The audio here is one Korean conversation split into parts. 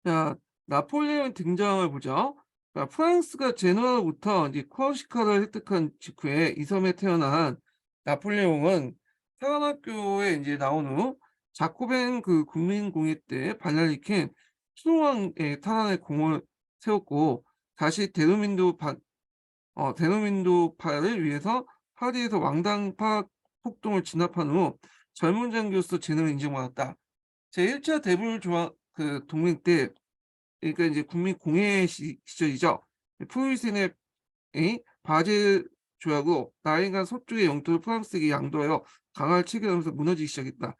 자, 나폴레옹 등장을 보죠. 자, 프랑스가 제노아로부터 이제 코르시카를 획득한 직후에 이 섬에 태어난 나폴레옹은 사관학교에 이제 나온 후 자코벤 그 국민공회 때 반란을 일으킨 수동왕의 탄환에 공을 세웠고 다시 대노민도파를 위해서 파리에서 왕당파 폭동을 진압한 후 젊은 장교로서 재능을 인정받았다. 제1차 대불조약 그 동맹 때 그러니까 이제 국민공회 시절이죠. 프로이센의 바젤 조약으로 나인간 서쪽의 영토를 프랑스에게 양도하여 강화를 체결하면서 무너지기 시작했다.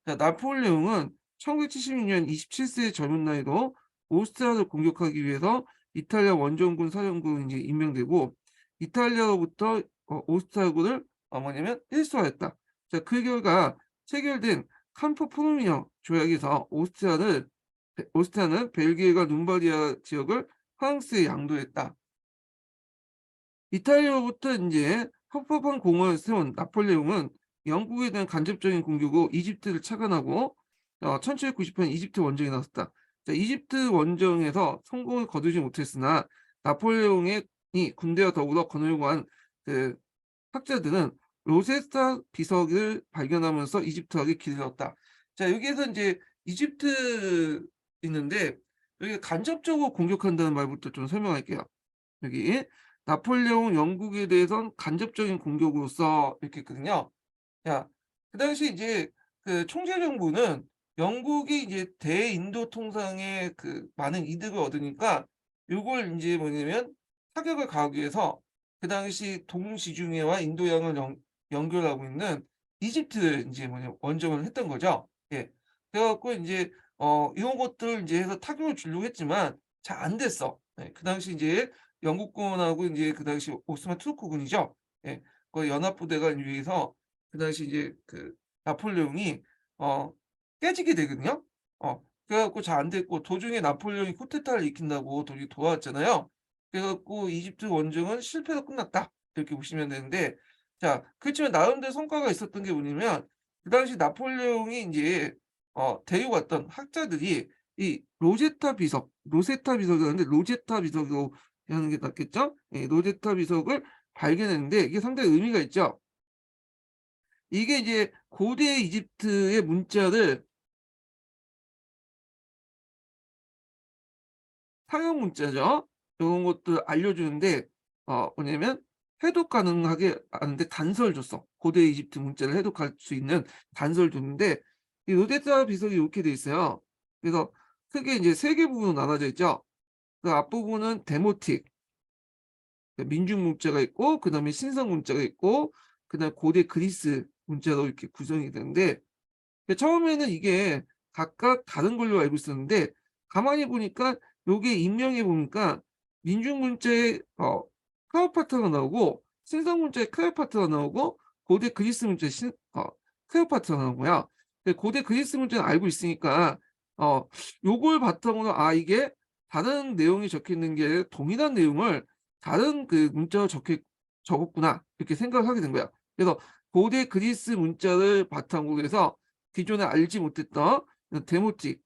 자, 나폴레옹은 1976년 27세의 젊은 나이로 오스트리아를 공격하기 위해서 이탈리아 원정군 사령부에 이제 임명되고 이탈리아로부터 오스트리아군을 뭐냐면 일소하였다. 자, 그 결과 체결된 캄포포르미앙 조약에서 오스트리아는 벨기에가 룸바디아 지역을 프랑스에 양도했다. 이탈리아로부터 이제 섭섭한 공을 세운 나폴레옹은 영국에 대한 간접적인 공격으로 이집트를 착안하고 1790년 이집트 원정에 나섰다. 자, 이집트 원정에서 성공을 거두지 못했으나 나폴레옹의 군대와 더불어 거느리고 한그 학자들은 로세타 비석을 발견하면서 이집트학에 길을 얻었다. 자, 여기에서 이제 이집트 있는데 여기 간접적으로 공격한다는 말부터 좀 설명할게요. 여기 나폴레옹 영국에 대해선 간접적인 공격으로서 이렇게 했거든요. 자, 그 당시 이제 그 총재 정부는 영국이 이제 대인도 통상에 그 많은 이득을 얻으니까 요걸 이제 뭐냐면 타격을 가하기 위해서 그 당시 동지중해와 인도양을 연결하고 있는 이집트를 이제 뭐냐 원정을 했던 거죠. 예. 그래 갖고 인제 이런 것들을 인제 해서 타격을 주려고 했지만 잘 안 됐어. 예. 그 당시 인제 영국군하고 인제 그 당시 오스만 투르크군이죠. 예. 그 연합부대가 위해서 그 당시 이제 그 나폴레옹이 어 깨지게 되거든요. 그래 갖고 잘 안 됐고 도중에 나폴레옹이 쿠데타를 일으킨다고 도와왔잖아요. 그래 갖고 '이집트 원정은 실패로 끝났다.' 이렇게 보시면 되는데 자 그렇지만 나름대로 성과가 있었던 게 뭐냐면 그 당시 나폴레옹이 인제 데려왔던 학자들이 이 로제타 비석이라는데 로제타 비석으로 하는 게 낫겠죠? 예 로제타 비석을 발견했는데 이게 상당히 의미가 있죠. 이게 이제 고대 이집트의 문자를 상형 문자죠. 요런 것들 알려주는데 뭐냐면 해독 가능하게 하는데 단서를 줬어. 고대 이집트 문자를 해독할 수 있는 단서를 줬는데 이 로제타 비석이 이렇게 돼 있어요. 그래서 크게 이제 3개 부분으로 나눠져 있죠. 그 앞부분은 데모틱 민중 문자가 있고 그다음에 신성 문자가 있고 그다음에 고대 그리스 문자로 이렇게 구성이 되는데 처음에는 이게 각각 다른 걸로 알고 있었는데 가만히 보니까 요게 임명해 보니까 민중 문자에 클레오파트라가 나오고 신성 문자에 클레오파트라가 나오고 고대 그리스 문자에 클레오파트라가 나온 거야. 근데 고대 그리스 문자는 알고 있으니까 요걸 바탕으로 '아 이게 다른 내용이 적혀 있는 게 동일한 내용을 다른 그 문자로 적었구나.' 이렇게 생각을 하게 된 거야. 그래서 고대 그리스 문자를 바탕으로 해서 기존에 알지 못했던 데모틱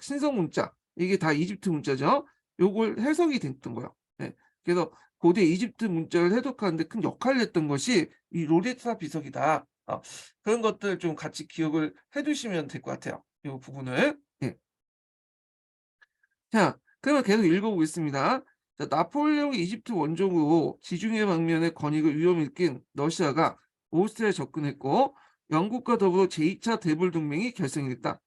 신성 문자 이게 다 이집트 문자죠. 요걸 해석이 됐던 거예요. 예. 그래서 고대 이집트 문자를 해독하는 데 큰 역할을 했던 것이 이 로제타 비석이다. 그런 것들 좀 같이 기억을 해 두시면 될 것 같아요, 요 부분을. 예. 자 그러면 계속 읽어 보겠습니다. 자 나폴레옹이 이집트 원정으로 지중해 방면의 권익을 위험에 느낀 러시아가 오스트리아에 접근했고 영국과 더불어 제2차 대불 동맹이 결성이 됐다.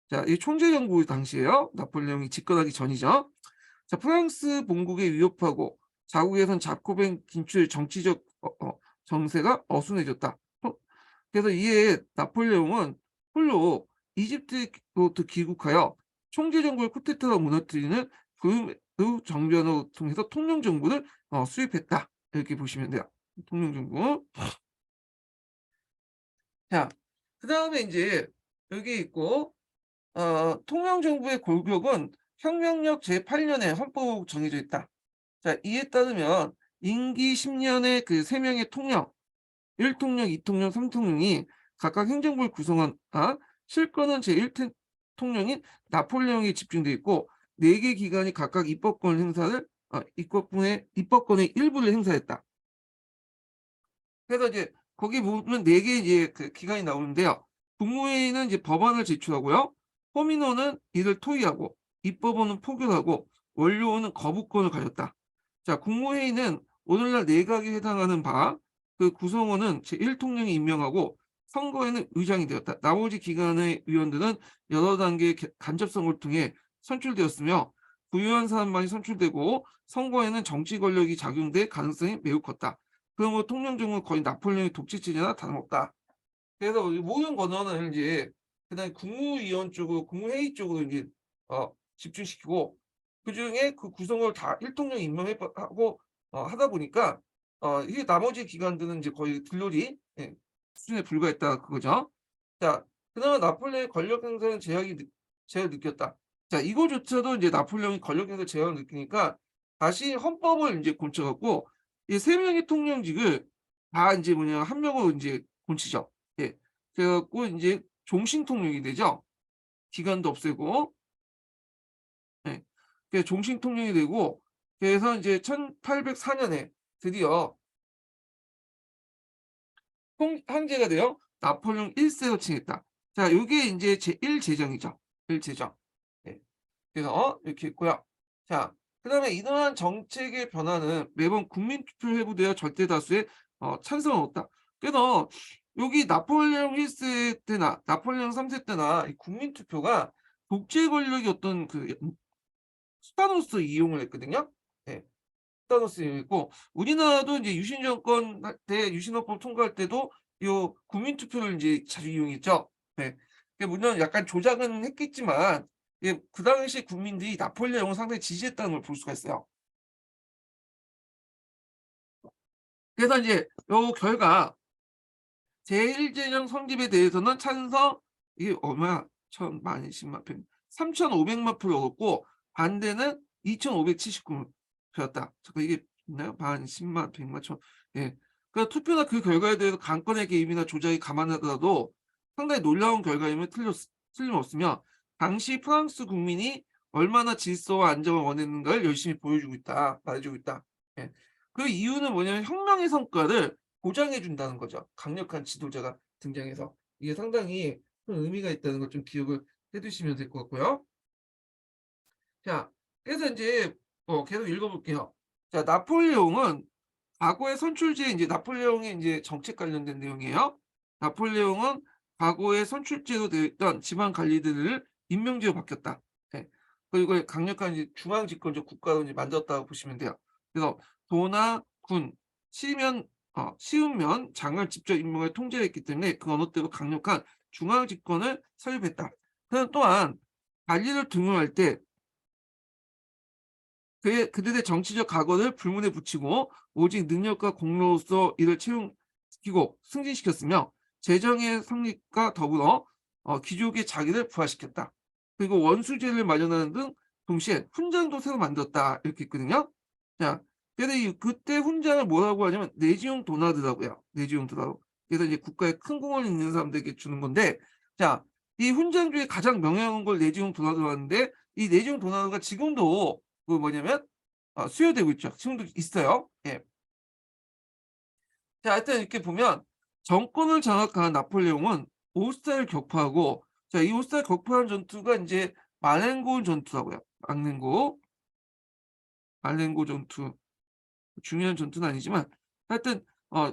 자 이 총재 정부 당시에요. 나폴레옹이 집권하기 전이죠. 자 프랑스 본국에 위협하고 자국에선 자코벤 진출의 정치적 정세가 어수선해졌다. 그래서 이에 나폴레옹은 홀로 이집트로부터 귀국하여 총재 정부의 쿠데타로 무너뜨리는 그 정변을 통해서 통령 정부를 수립했다. 이렇게 보시면 돼요. 통령 정부. 자 그다음에 인제 여기 있고 통영 정부의 골격은 혁명력 제8년에 헌법으로 정해져 있다. 자 이에 따르면 임기 10년의 그 3명의 통령 1 통령, 2 통령, 3 통령이 각각 행정부를 구성한 실권은 제1 통령인 나폴레옹에 집중돼 있고 4개 기관이 각각 입법권의 일부를 행사했다. 그래서 이제 거기 보면 4개 이제 그 기관이 나오는데요. 국무회의는 이제 법안을 제출하고요. 허민호는 이를 토의하고, 입법원은 포결하고, 원료원은 거부권을 가졌다. 자, 국무회의는 오늘날 내각에 해당하는 바 그 구성원은 제1통령이 임명하고 선거에는 의장이 되었다. 나머지 기관의 의원들은 여러 단계의 간접선거를 통해 선출되었으며 부유한 사람만이 선출되고 선거에는 정치 권력이 작용될 가능성이 매우 컸다. 그러므로 통령정은 거의 나폴레옹의 독재체제나 다름없다. 그래서 모든 권한을 이제 그다음 국무위원 쪽으로 국무회의 쪽으로 이제 집중시키고 그중에 그 구성을 다 일통령 임명하고 하다 보니까 이게 나머지 기관들은 이제 거의 들러리 수준에 불과했다 그거죠. 자, 그나마 나폴레옹의 권력 행사는 제약을 느꼈다. 자, 이거조차도 이제 나폴레옹이 권력 행사 제약을 느끼니까 다시 헌법을 이제 고쳐갖고 이 3명의 통령직을 다 이제 한 명으로 이제 고치죠. 예. 그래갖고 이제 종신통령이 되죠. 기간도 없애고. 예. 그래서 종신통령이 되고, 그래서 이제 1804년에 드디어 황제가 되어 나폴레옹 1세로 칭했다. 자, 요게 이제 제1제정이죠. 1제정. 예. 그래서 이렇게 있고요. 자, 그다음에 이러한 정책의 변화는 매번 국민투표로 회부되어 절대 다수의 찬성을 얻었다. 그래서 여기 나폴레옹 1세 때나 나폴레옹 3세 때나 이 국민투표가 독재 권력이 어떤 그 수단으로서 이용을 했거든요. 예. 수단으로서 이용했고 우리나라도 이제 유신 정권 때 유신헌법 통과할 때도 요 국민투표를 이제 자주 이용했죠. 네. 물론 약간 조작은 했겠지만 예, 그 당시 국민들이 나폴레옹을 상당히 지지했다는 걸 볼 수가 있어요. 그래서 이제 요 결과 제1제정 성립에 대해서는 찬성 이게 얼마야? 1000만, 10만, 100, 3,500만 표를 얻었고 반대는 2,579표였다. 잠깐 이게 있나요? 만, 10만, 100만, 1000. 예. 그 투표나 그 결과에 대해서 강권의 개입이나 조작이 감안하더라도 상당히 놀라운 결과임을 틀림없으며 당시 프랑스 국민이 얼마나 질서와 안정을 원했는가를 열심히 보여주고 있다, 말해주고 있다. 예. 그 이유는 뭐냐면 혁명의 성과를 보장해 준다는 거죠. 강력한 지도자가 등장해서 이게 상당히 큰 의미가 있다는 걸 좀 기억을 해두시면 될 것 같고요. 자, 그래서 이제 계속 읽어볼게요. 자, 나폴레옹은 과거의 선출제 이제 나폴레옹의 이제 정책 관련된 내용이에요. 나폴레옹은 과거의 선출제로 되어 있던 지방 관리들을 임명제로 바뀌었다. 네. 그리고 강력한 이제 중앙 집권적 국가로 이제 만들었다고 보시면 돼요. 그래서 도나 군, 시우면 장을 직접 임명해 통제를 했기 때문에 그 어느 때도 강력한 중앙 집권을 설립했다. 또한 관리를 등용할 때 그들의 정치적 각오를 불문에 붙이고 오직 능력과 공로로서 이를 채용시키고 승진시켰으며 재정의 성립과 더불어 귀족의 자기를 부활시켰다. 그리고 원수제를 마련하는 등 동시에 훈장도 새로 만들었다 이렇게 있거든요. 자, 그래서 그때 훈장을 뭐라고 하냐면 내지용 도나드라고요. 내지용 도나드. 그래서 이제 국가에 큰 공헌이 있는 사람들에게 주는 건데, 자, 이 훈장 중에 가장 명예로운 걸 내지용 도나드로 하는데 이 내지용 도나드가 지금도 그 뭐냐면 수여되고 있죠. 지금도 있어요. 예. 자, 하여튼 이렇게 보면 정권을 장악한 나폴레옹은 오스타를 격파하고 자, 이 오스타를 격파한 전투가 이제 말랭고 전투라고요. 말랭고 전투. 중요한 전투는 아니지만 하여튼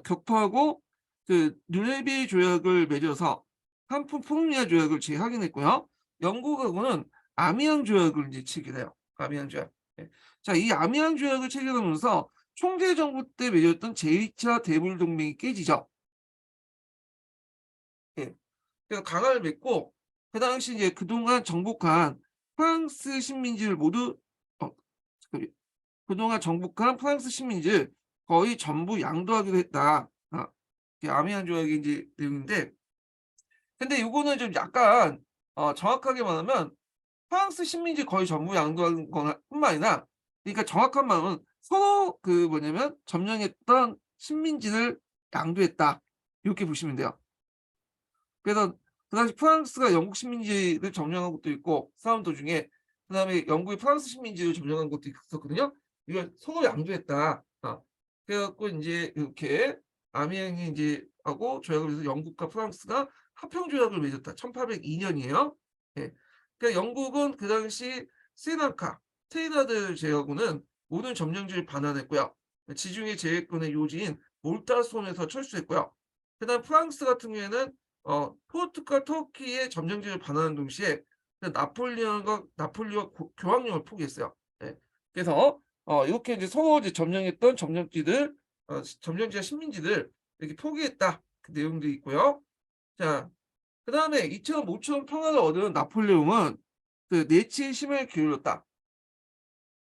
격파하고 그 누네비에 조약을 맺어서 한푼 포르미아 조약을 재확인했고요. 영국하고는 아미앙 조약을 이제 체결해요. 아미앙 조약. 예. 자, 이 아미앙 조약을 체결하면서 총재 정부 때 맺었던 제2차 대불 동맹이 깨지죠. 예. 그래서 강화를 맺고 그 당시 이제 그동안 정복한 프랑스 식민지를 모두 그동안 정복한 프랑스 식민지를 거의 전부 양도하기로 했다. 이게 아미안 조약의 이제 내용인데, 근데 이거는 좀 약간 정확하게 말하면 프랑스 식민지 거의 전부 양도한 건 뿐만 아니라, 그러니까 정확한 말은 서로 그 뭐냐면 점령했던 식민지를 양도했다. 이렇게 보시면 돼요. 그래서 그 당시 프랑스가 영국 식민지를 점령한 것도 있고 싸움 도중에 그다음에 영국이 프랑스 식민지를 점령한 것도 있었거든요. 이걸 서로 양도했다. 그래 갖고 인제 이렇게 아미행이 인제 하고 조약을 해서 영국과 프랑스가 합평 조약을 맺었다. 1802 년이에요. 예. 그러니까 영국은 그 당시 스리랑카, 트리니다드 제외하고는 모든 점령지를 반환했고요. 지중해 제해권의 요지인 몰타손에서 철수했고요. 그다음 프랑스 같은 경우에는 포르투갈, 터키의 점령지를 반환하는 동시에 나폴리언과 교황령을 포기했어요. 예. 그래서 이렇게 이제 서로 이제 점령했던 점령지들, 점령지와 식민지들 이렇게 포기했다. 그 내용도 있고요. 자, 그다음에 이처럼 모처럼 평화를 얻은 나폴레옹은 그 내치의 힘을 기울였다.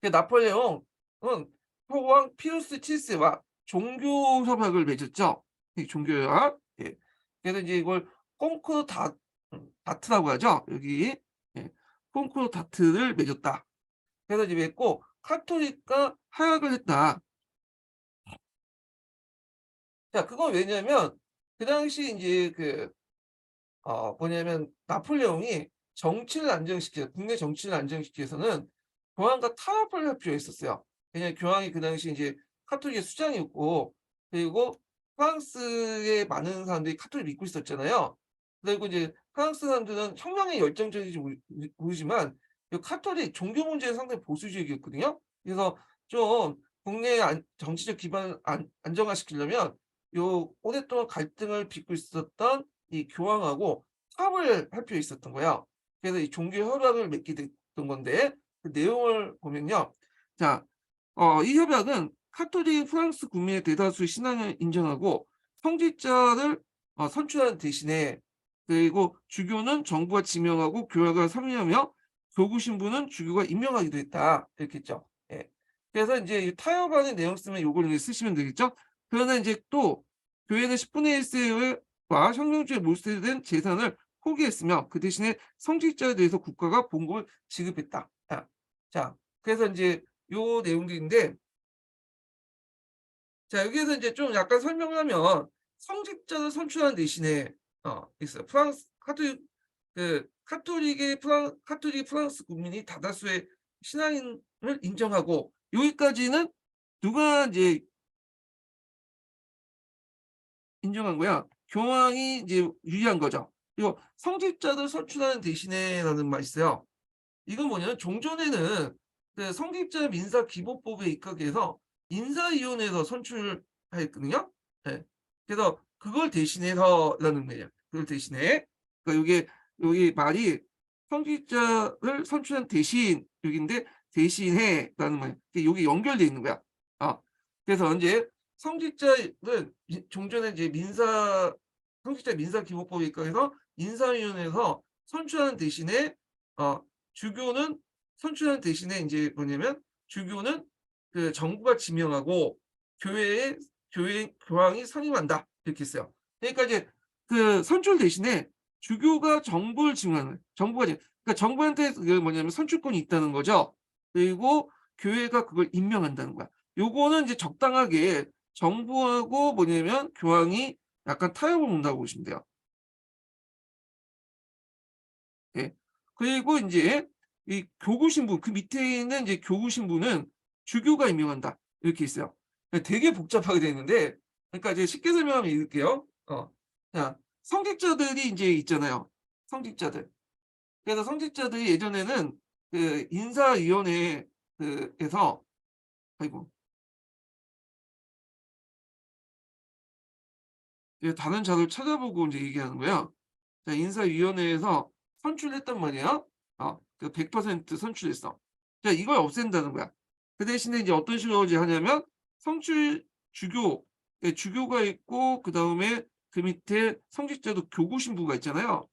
그 나폴레옹은 포왕 피우스 7세와 종교 협약을 맺었죠. 이 종교 협약. 예. 그래서 이제 이걸 콩코르 다트라고 하죠. 여기. 예. 콩코르다트를 맺었다. 그래서 이제 맺고 카톨릭과 하약을 했다. 자, 그건 왜냐면 그 당시 인제 뭐냐면 나폴레옹이 정치를 안정시켜 국내 정치를 안정시키기 위해서는 교황과 타협을 할 필요가 있었어요. 왜냐하면 교황이 그 당시 이제 카톨릭의 수장이었고, 그리고 프랑스의 많은 사람들이 카톨릭 믿고 있었잖아요. 그리고 이제 프랑스 사람들은 혁명에 열정적인지 모르지만 이 카톨릭 종교 문제에 상당히 보수주의였거든요. 그래서 좀 국내 정치적 기반을 안정화시키려면 요 오랫동안 갈등을 빚고 있었던 이 교황하고 합을 할 필요 있었던 거예요. 그래서 이 종교 협약을 맺게 됐던 건데 그 내용을 보면요. 자, 이 협약은 카톨릭 프랑스 국민의 대다수 신앙을 인정하고 성직자를 선출하는 대신에, 그리고 주교는 정부가 지명하고 교회가 참여하며 교구 신부는 주교가 임명하기도 했다. 이렇게 했죠. 예. 그래서 이제 타협안의 내용 쓰면 요걸 쓰시면 되겠죠. 그러나 이제 또 교회는 10분의 1세와 혁명주에 몰수된 재산을 포기했으며 그 대신에 성직자에 대해서 국가가 봉급을 지급했다. 자, 그래서 이제 요 내용들인데, 자, 여기에서 이제 좀 약간 설명을 하면 성직자를 선출하는 대신에 있어요. 프랑스 카톨릭 프랑스 국민이 다다수의 신앙인을 인정하고, 여기까지는 누가 이제 인정한 거야? 교황이 이제 유리한 거죠. 그리고 성직자들 선출하는 대신에라는 말이 있어요. 이건 뭐냐면 종전에는 그 성직자 민사 기본법에 입각해서 인사위원회에서 선출하였거든요. 예. 그래서 그걸 대신해서라는 거예요. 그걸 대신해. 그러니까 요게 여기 말이 성직자를 선출한 대신 여기인데 대신해라는 말이에요. 요게 연결돼 있는 거야. 그래서 이제 성직자는 종전에 이제 성직자 민사 기본법에 입각해서 인사위원회에서 선출하는 대신에 주교는 선출하는 대신에 인제 뭐냐면 주교는 그 정부가 지명하고 교황이 선임한다. 이렇게 했어요. 그러니까 이제 그 선출 대신에 주교가 정부를 지명하는 거예요. 그러니까 정부한테 그 뭐냐면 선출권이 있다는 거죠. 그리고 교회가 그걸 임명한다는 거야. 요거는 이제 적당하게 정부하고 뭐냐면 교황이 약간 타협을 본다고 보시면 돼요. 예. 그리고 인제 이 교구 신부 그 밑에 있는 이제 교구 신부는 주교가 임명한다. 이렇게 있어요. 예, 되게 복잡하게 돼 있는데, 그러니까 이제 쉽게 설명하면 이럴게요. 자, 성직자들이 인제 있잖아요. 성직자들. 그래서 성직자들이 예전에는 그 인사위원회 에서, 아이고, 예, 다른 자료를 찾아보고 인제 얘기하는 거예요. 자, 인사위원회에서 선출했단 말이에요. 그 100% 선출했어. 자, 이걸 없앤다는 거야. 그 대신에 이제 어떤 식으로 이제 하냐면 성출 주교, 예, 주교가 있고 그다음에 그 밑에 성직자도 교구 신부가 있잖아요.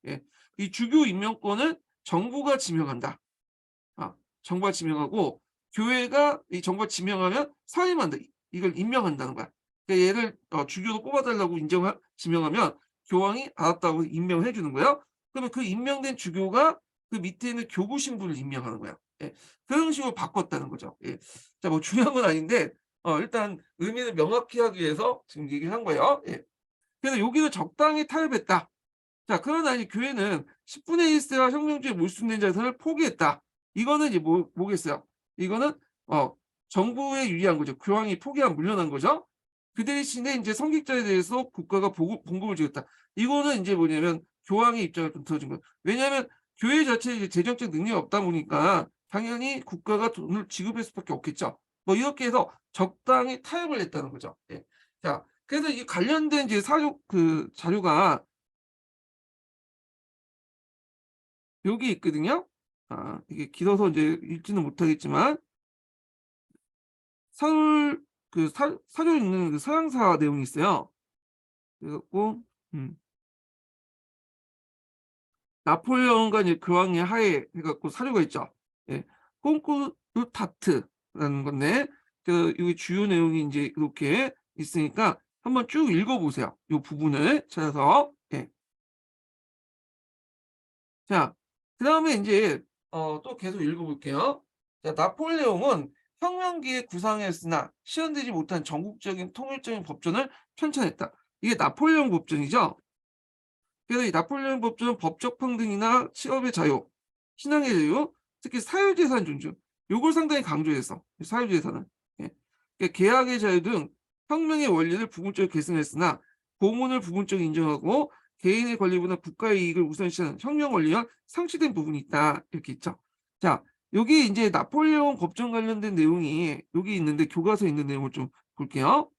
예. 이 주교 임명권을 정부가 지명한다. 정부가 지명하고 교회가 이 정부가 지명하면 사임한다. 이걸 임명한다는 거야. 그러니까 얘를 주교로 뽑아달라고 지명하면 교황이 알았다고 임명을 해주는 거예요. 그러면 그 임명된 주교가 그 밑에 있는 교구 신부를 임명하는 거야. 예. 그런 식으로 바꿨다는 거죠. 예. 자, 뭐 중요한 건 아닌데 일단 의미를 명확히 하기 위해서 지금 얘기를 한 거예요. 예. 그래서 여기는 적당히 타협했다. 자, 그러나 이 교회는 10분의 1세와 혁명주의 몰수된 자산을 포기했다. 이거는 이제 뭐겠어요? 이거는 정부에 유리한 거죠. 교황이 포기한 물려난 거죠. 그 대신에 이제 성직자에 대해서 국가가 봉급을 주겠다. 이거는 이제 뭐냐면 교황의 입장을 좀 들어준 거예요. 왜냐하면 교회 자체에 이제 재정적 능력이 없다 보니까 당연히 국가가 돈을 지급할 수밖에 없겠죠. 뭐 이렇게 해서 적당히 타협을 했다는 거죠. 예. 자, 그래서 이 관련된 이제 사료 그 자료가 여기 있거든요. 이게 길어서 이제 읽지는 못하겠지만 서울 그 사료에 있는 그 서양사 내용이 있어요. 그래 갖고 음 나폴레옹과 이제 교황의 하에 해 갖고 사료가 있죠. 예. 콩코르타트라는 건데 여기 주요 내용이 인제 이렇게 있으니까 한번 쭉 읽어 보세요. 요 부분을 찾아서. 예. 자, 그다음에 인제 또 계속 읽어 볼게요. 자, 나폴레옹은 혁명기에 구상했으나 실현되지 못한 전국적인 통일적인 법전을 편찬했다. 이게 나폴레옹 법전이죠. 그래서 이 나폴레옹 법전은 법적 평등이나 취업의 자유, 신앙의 자유, 특히 사유재산 존중 요걸 상당히 강조했어. 사유재산은. 예. 그러니까 계약의 자유 등 혁명의 원리를 부분적으로 계승했으나 공헌을 부분적으로 인정하고 개인의 권리보다 국가의 이익을 우선시하는 혁명 원리와 상실된 부분이 있다. 이렇게 있죠. 자, 여기 이제 나폴레옹 법전 관련된 내용이 여기 있는데 교과서에 있는 내용을 좀 볼게요.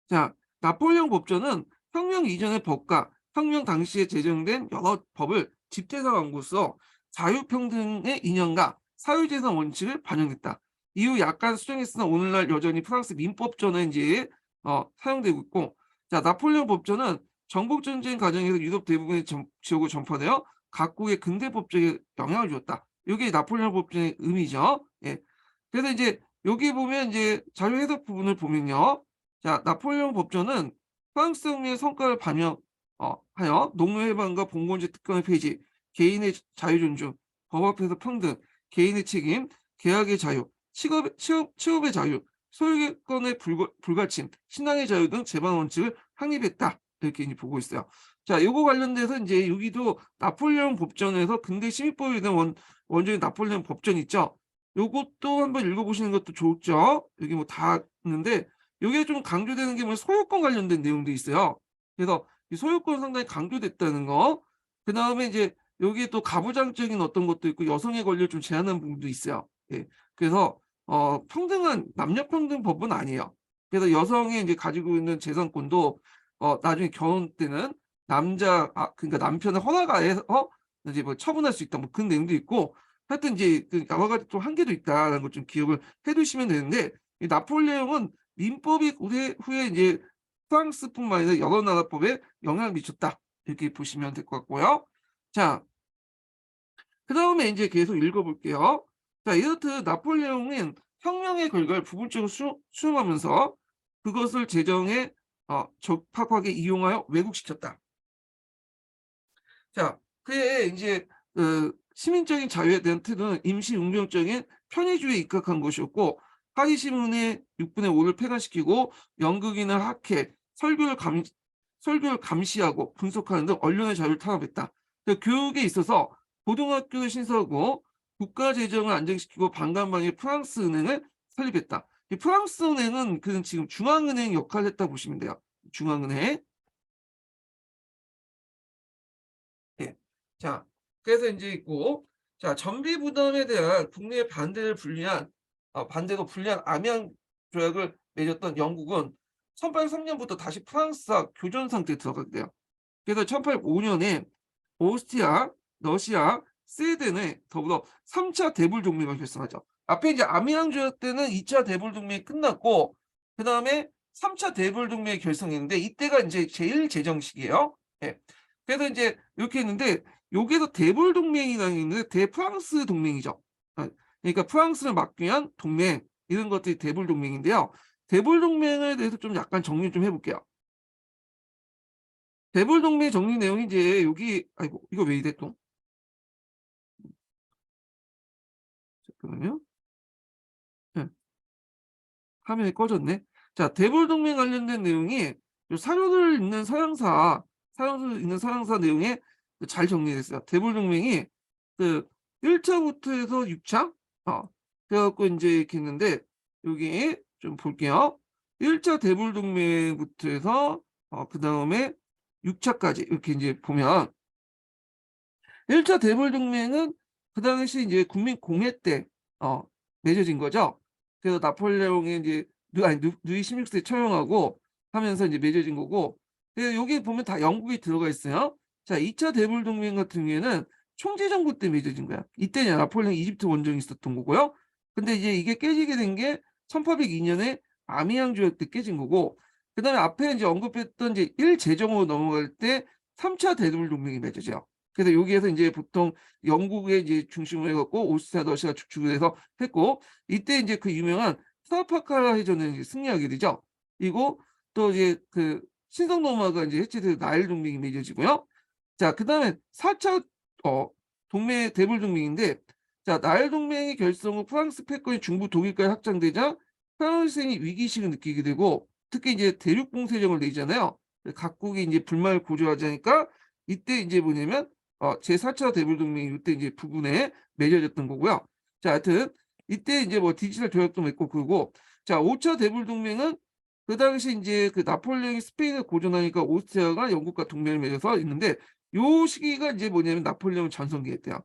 자, 나폴레옹 법전은 혁명 이전의 법과 혁명 당시에 제정된 여러 법을 집대성함으로써 자유평등의 이념과 사유재산 원칙을 반영했다. 이후 약간 수정했으나 오늘날 여전히 프랑스 민법전에 이제 사용되고 있고, 자, 나폴레옹 법전은 정복전쟁 과정에서 유럽 대부분의 지역으로 전파되어 각국의 근대 법적에 영향을 주었다. 이게 나폴레옹 법전의 의미죠. 예. 그래서 이제 여기 보면 이제 자료 해석 부분을 보면요. 자, 나폴레옹 법전은 프랑스 혁명의 성과를 반영 하여 농노해방과 봉건제 특권의 폐지, 개인의 자유 존중, 법 앞에서 평등, 개인의 책임, 계약의 자유, 취업의 자유, 소유권의 불가침, 신앙의 자유 등 제반 원칙을 확립했다. 이렇게 이제 보고 있어요. 자, 요거 관련돼서 이제 여기도 나폴레옹 법전에서 근대 시민법에 대한 원조인 나폴레옹 법전 있죠. 요것도 한번 읽어보시는 것도 좋죠. 여기 뭐 다 있는데 요게 좀 강조되는 게 뭐 소유권 관련된 내용도 있어요. 그래서 이 소유권 상당히 강조됐다는 거. 그다음에 이제 여기에 또 가부장적인 어떤 것도 있고 여성의 권리를 좀 제한하는 부분도 있어요. 예. 그래서 평등한 남녀 평등 법은 아니에요. 그래서 여성이 이제 가지고 있는 재산권도 나중에 결혼 때는 그러니까 남편의 허락 하에서 이제 뭐 처분할 수 있다 뭐 그런 내용도 있고 하여튼 이제 그 여러 가지 좀 한계도 있다라는 걸 좀 기억을 해 두시면 되는데 이 나폴레옹은 민법이 후에 이제 프랑스뿐만 아니라 여러 나라 법에 영향을 미쳤다. 이렇게 보시면 될 것 같고요. 자, 그다음에 인제 계속 읽어 볼게요. 자, 이렇듯 나폴레옹은 혁명의 결과를 부분적으로 수용하면서 그것을 재정에 적합하게 이용하여 왜곡시켰다. 자, 그의 인제 시민적인 자유에 대한 태도는 임시 운명적인 편의주의에 입각한 것이었고 파리 신문의 6분의 5를 폐간시키고 연극이나 학회, 설교를 감시하고 분석하는 등 언론의 자유를 탄압했다. 교육에 있어서 고등학교를 신설하고 국가 재정을 안정시키고 반감방의 프랑스 은행을 설립했다. 이 프랑스 은행은 그는 지금 중앙은행 역할을 했다 보시면 돼요. 중앙은행. 예. 자, 그래서 인제 있고 자, 전비 부담에 대한 국내의 반대로 불리한 아미앙 조약을 맺었던 영국은 1803 년부터 다시 프랑스와 교전 상태에 들어가게 돼요. 그래서 1805 년에 오스트리아, 러시아, 스웨덴에 더불어 3차 대불 동맹을 결성하죠. 앞에 이제 아미앙 조약 때는 2차 대불 동맹이 끝났고 그다음에 3차 대불 동맹이 결성했는데 이때가 인제 제일 제정 시기예요. 예. 그래서 인제 이렇게 했는데 여기에서 대불 동맹이라는 게 있는데 대프랑스 동맹이죠. 그러니까 프랑스를 막기 위한 동맹 이런 것들이 대불 동맹인데요. 대불 동맹에 대해서 좀 약간 정리 좀 해 볼게요. 대불 동맹 정리 내용이 이제 여기 아이고 이거 왜 이래 또? 잠깐만요. 예. 화면이 꺼졌네. 자, 대불 동맹 관련된 내용이 요 사료를 읽는 서양사 사용수 있는 서양사 내용에 잘 정리되어 있어요. 대불동맹이 그 1차부터 해서 6차 그래 갖고 인제 이렇게 있는데 여기 좀 볼게요. 1차 대불동맹부터 해서 그다음에 6차까지 이렇게 인제 보면 1차 대불동맹은 그 당시 이제 국민공회 때 맺어진 거죠. 그래서 나폴레옹이 이제 루이 16세 처형하고 하면서 이제 맺어진 거고 여기 보면 다 영국이 들어가 있어요. 자 2차 대불동맹 같은 경우에는 총재정부 때 맺어진 거야. 이때 나폴레옹 이집트 원정이 있었던 거고요. 근데 이제 이게 깨지게 된 게 1802년에 아미앙 조약 때 깨진 거고 그다음에 앞에 이제 언급했던 이제 1제정으로 넘어갈 때 3차 대불동맹이 맺어져요. 그래서 여기에서 이제 보통 영국의 이제 중심으로 해갖고 오스트리아, 러시아 축축을 해서 했고 이때 이제 그 유명한 트라파카라 해전을 이제 승리하게 되죠. 그리고 또 이제 그 신성노마가 이제 해체돼서 나일 동맹이 맺어지고요. 자, 그다음에 4차 동맹 대불 동맹인데 자, 나일 동맹의 결성 후 프랑스 패권이 중부 독일까지 확장되자 프랑스인이 위기의식을 느끼게 되고 특히 이제 대륙 봉쇄령을 내잖아요. 각국이 이제 불만을 고조하자니까 이때 이제 뭐냐면 제4차 대불동맹이 이때 이제 부근에 맺어졌던 거고요. 자, 하여튼 이때 이제 뭐 디지털 조약도 맺고 그러고 자, 5차 대불동맹은 그 당시 이제 그 나폴레옹이 스페인을 고전하니까 오스트리아가 영국과 동맹을 맺어서 있는데 요 시기가 이제 뭐냐면 나폴레옹 전성기 때요.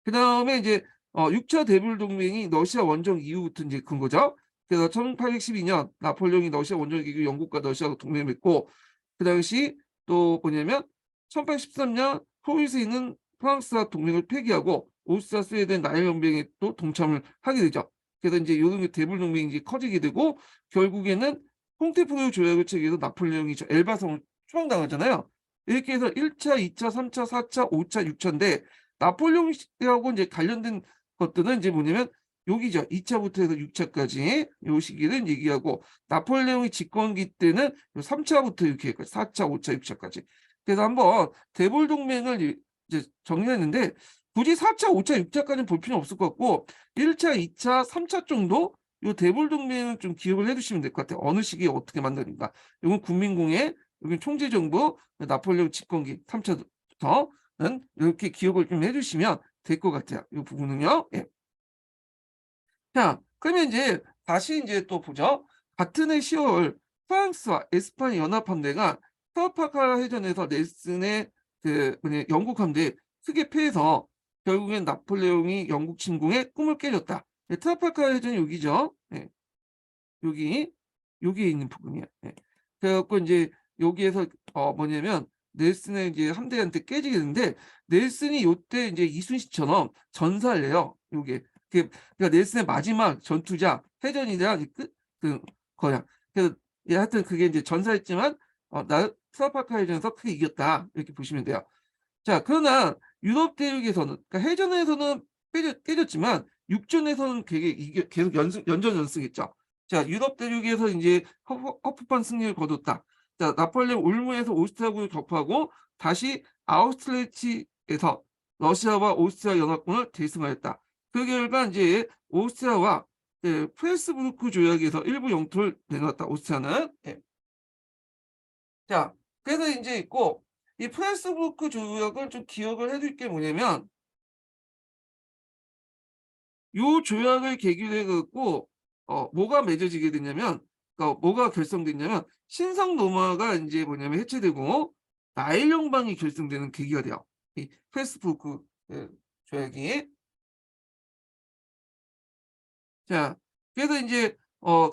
그다음에 이제 6차 대불동맹이 러시아 원정 이후부터 이제 큰 거죠. 그래서 1812년 나폴레옹이 러시아 원정 이후 영국과 러시아가 동맹을 맺고 그 당시 또 뭐냐면 1813년 호위스에 있는 프랑스와 동맹을 폐기하고 오스트리아 스웨덴 나일 연맹에 또 동참을 하게 되죠. 그래서 이제 요런 대불 동맹이 이제 커지게 되고 결국에는 퐁테프로유 조약을 체결해서 나폴레옹이 엘바성을 추방당하잖아요. 이렇게 해서 1차, 2차, 3차, 4차, 5차, 6차인데 나폴레옹하고 이제 관련된 것들은 이제 뭐냐면 여기죠. 2차부터 해서 6차까지 요 시기를 얘기하고 나폴레옹이 집권기 때는 3차부터 이렇게 4차, 5차, 6차까지. 그래서 한번 대불 동맹을 이제 정리했는데 굳이 4차, 5차, 6차까지는 볼 필요는 없을 것 같고 1차, 2차, 3차 정도 요 대불 동맹을 좀 기억을 해두시면 될 것 같아요. 어느 시기에 어떻게 만들어진다. 이건 국민공회, 여기 총재정부, 나폴레옹 집권기 3차부터는 이렇게 기억을 좀 해주시면 될 것 같아요. 이 부분은요. 예. 자, 그러면 이제 다시 이제 또 보죠. 같은 해 10월 프랑스와 에스파냐 연합함대가 트라파카라 해전에서 넬슨의 그 뭐냐 영국 함대에 크게 패해서 결국엔 나폴레옹이 영국 침공에 꿈을 깨졌다. 네, 트라파카라 해전이 여기죠. 네, 여기에 있는 부분이야. 네. 그래갖고 이제 여기에서 뭐냐면 넬슨의 이제 함대한테 깨지게 되는데 넬슨이 요때 이제 이순신처럼 전사를 해요. 요게 그러니까 넬슨의 마지막 전투자 해전이자 끝 거야. 그래서 하여튼 그게 이제 전사했지만 트라파카 해전에서 크게 이겼다 이렇게 보시면 돼요. 자, 그러나 유럽 대륙에서는 그러니까 해전에서는 깨졌지만 육전에서는 계속 연전연승했죠. 자, 유럽 대륙에서 이제 허프판 승리를 거뒀다. 자, 나폴레옹 울무에서 오스트리아군을 격파하고 다시 아우스트리치에서 러시아와 오스트리아 연합군을 대승하였다. 그 결과 이제 오스트리아와 프레스부르크 조약에서 일부 영토를 내놓았다. 오스트리아는. 예. 자, 그래서 이제 있고 이 프레스부르크 조약을 좀 기억을 해둘 게 뭐냐면 요 조약을 계기로 해갖고 뭐가 맺어지게 됐냐면 뭐가 결성됐냐면 신성 노마가 이제 뭐냐면 해체되고 나일 연방이 결성되는 계기가 돼요. 이 프레스부르크 조약이. 자, 그래서 이제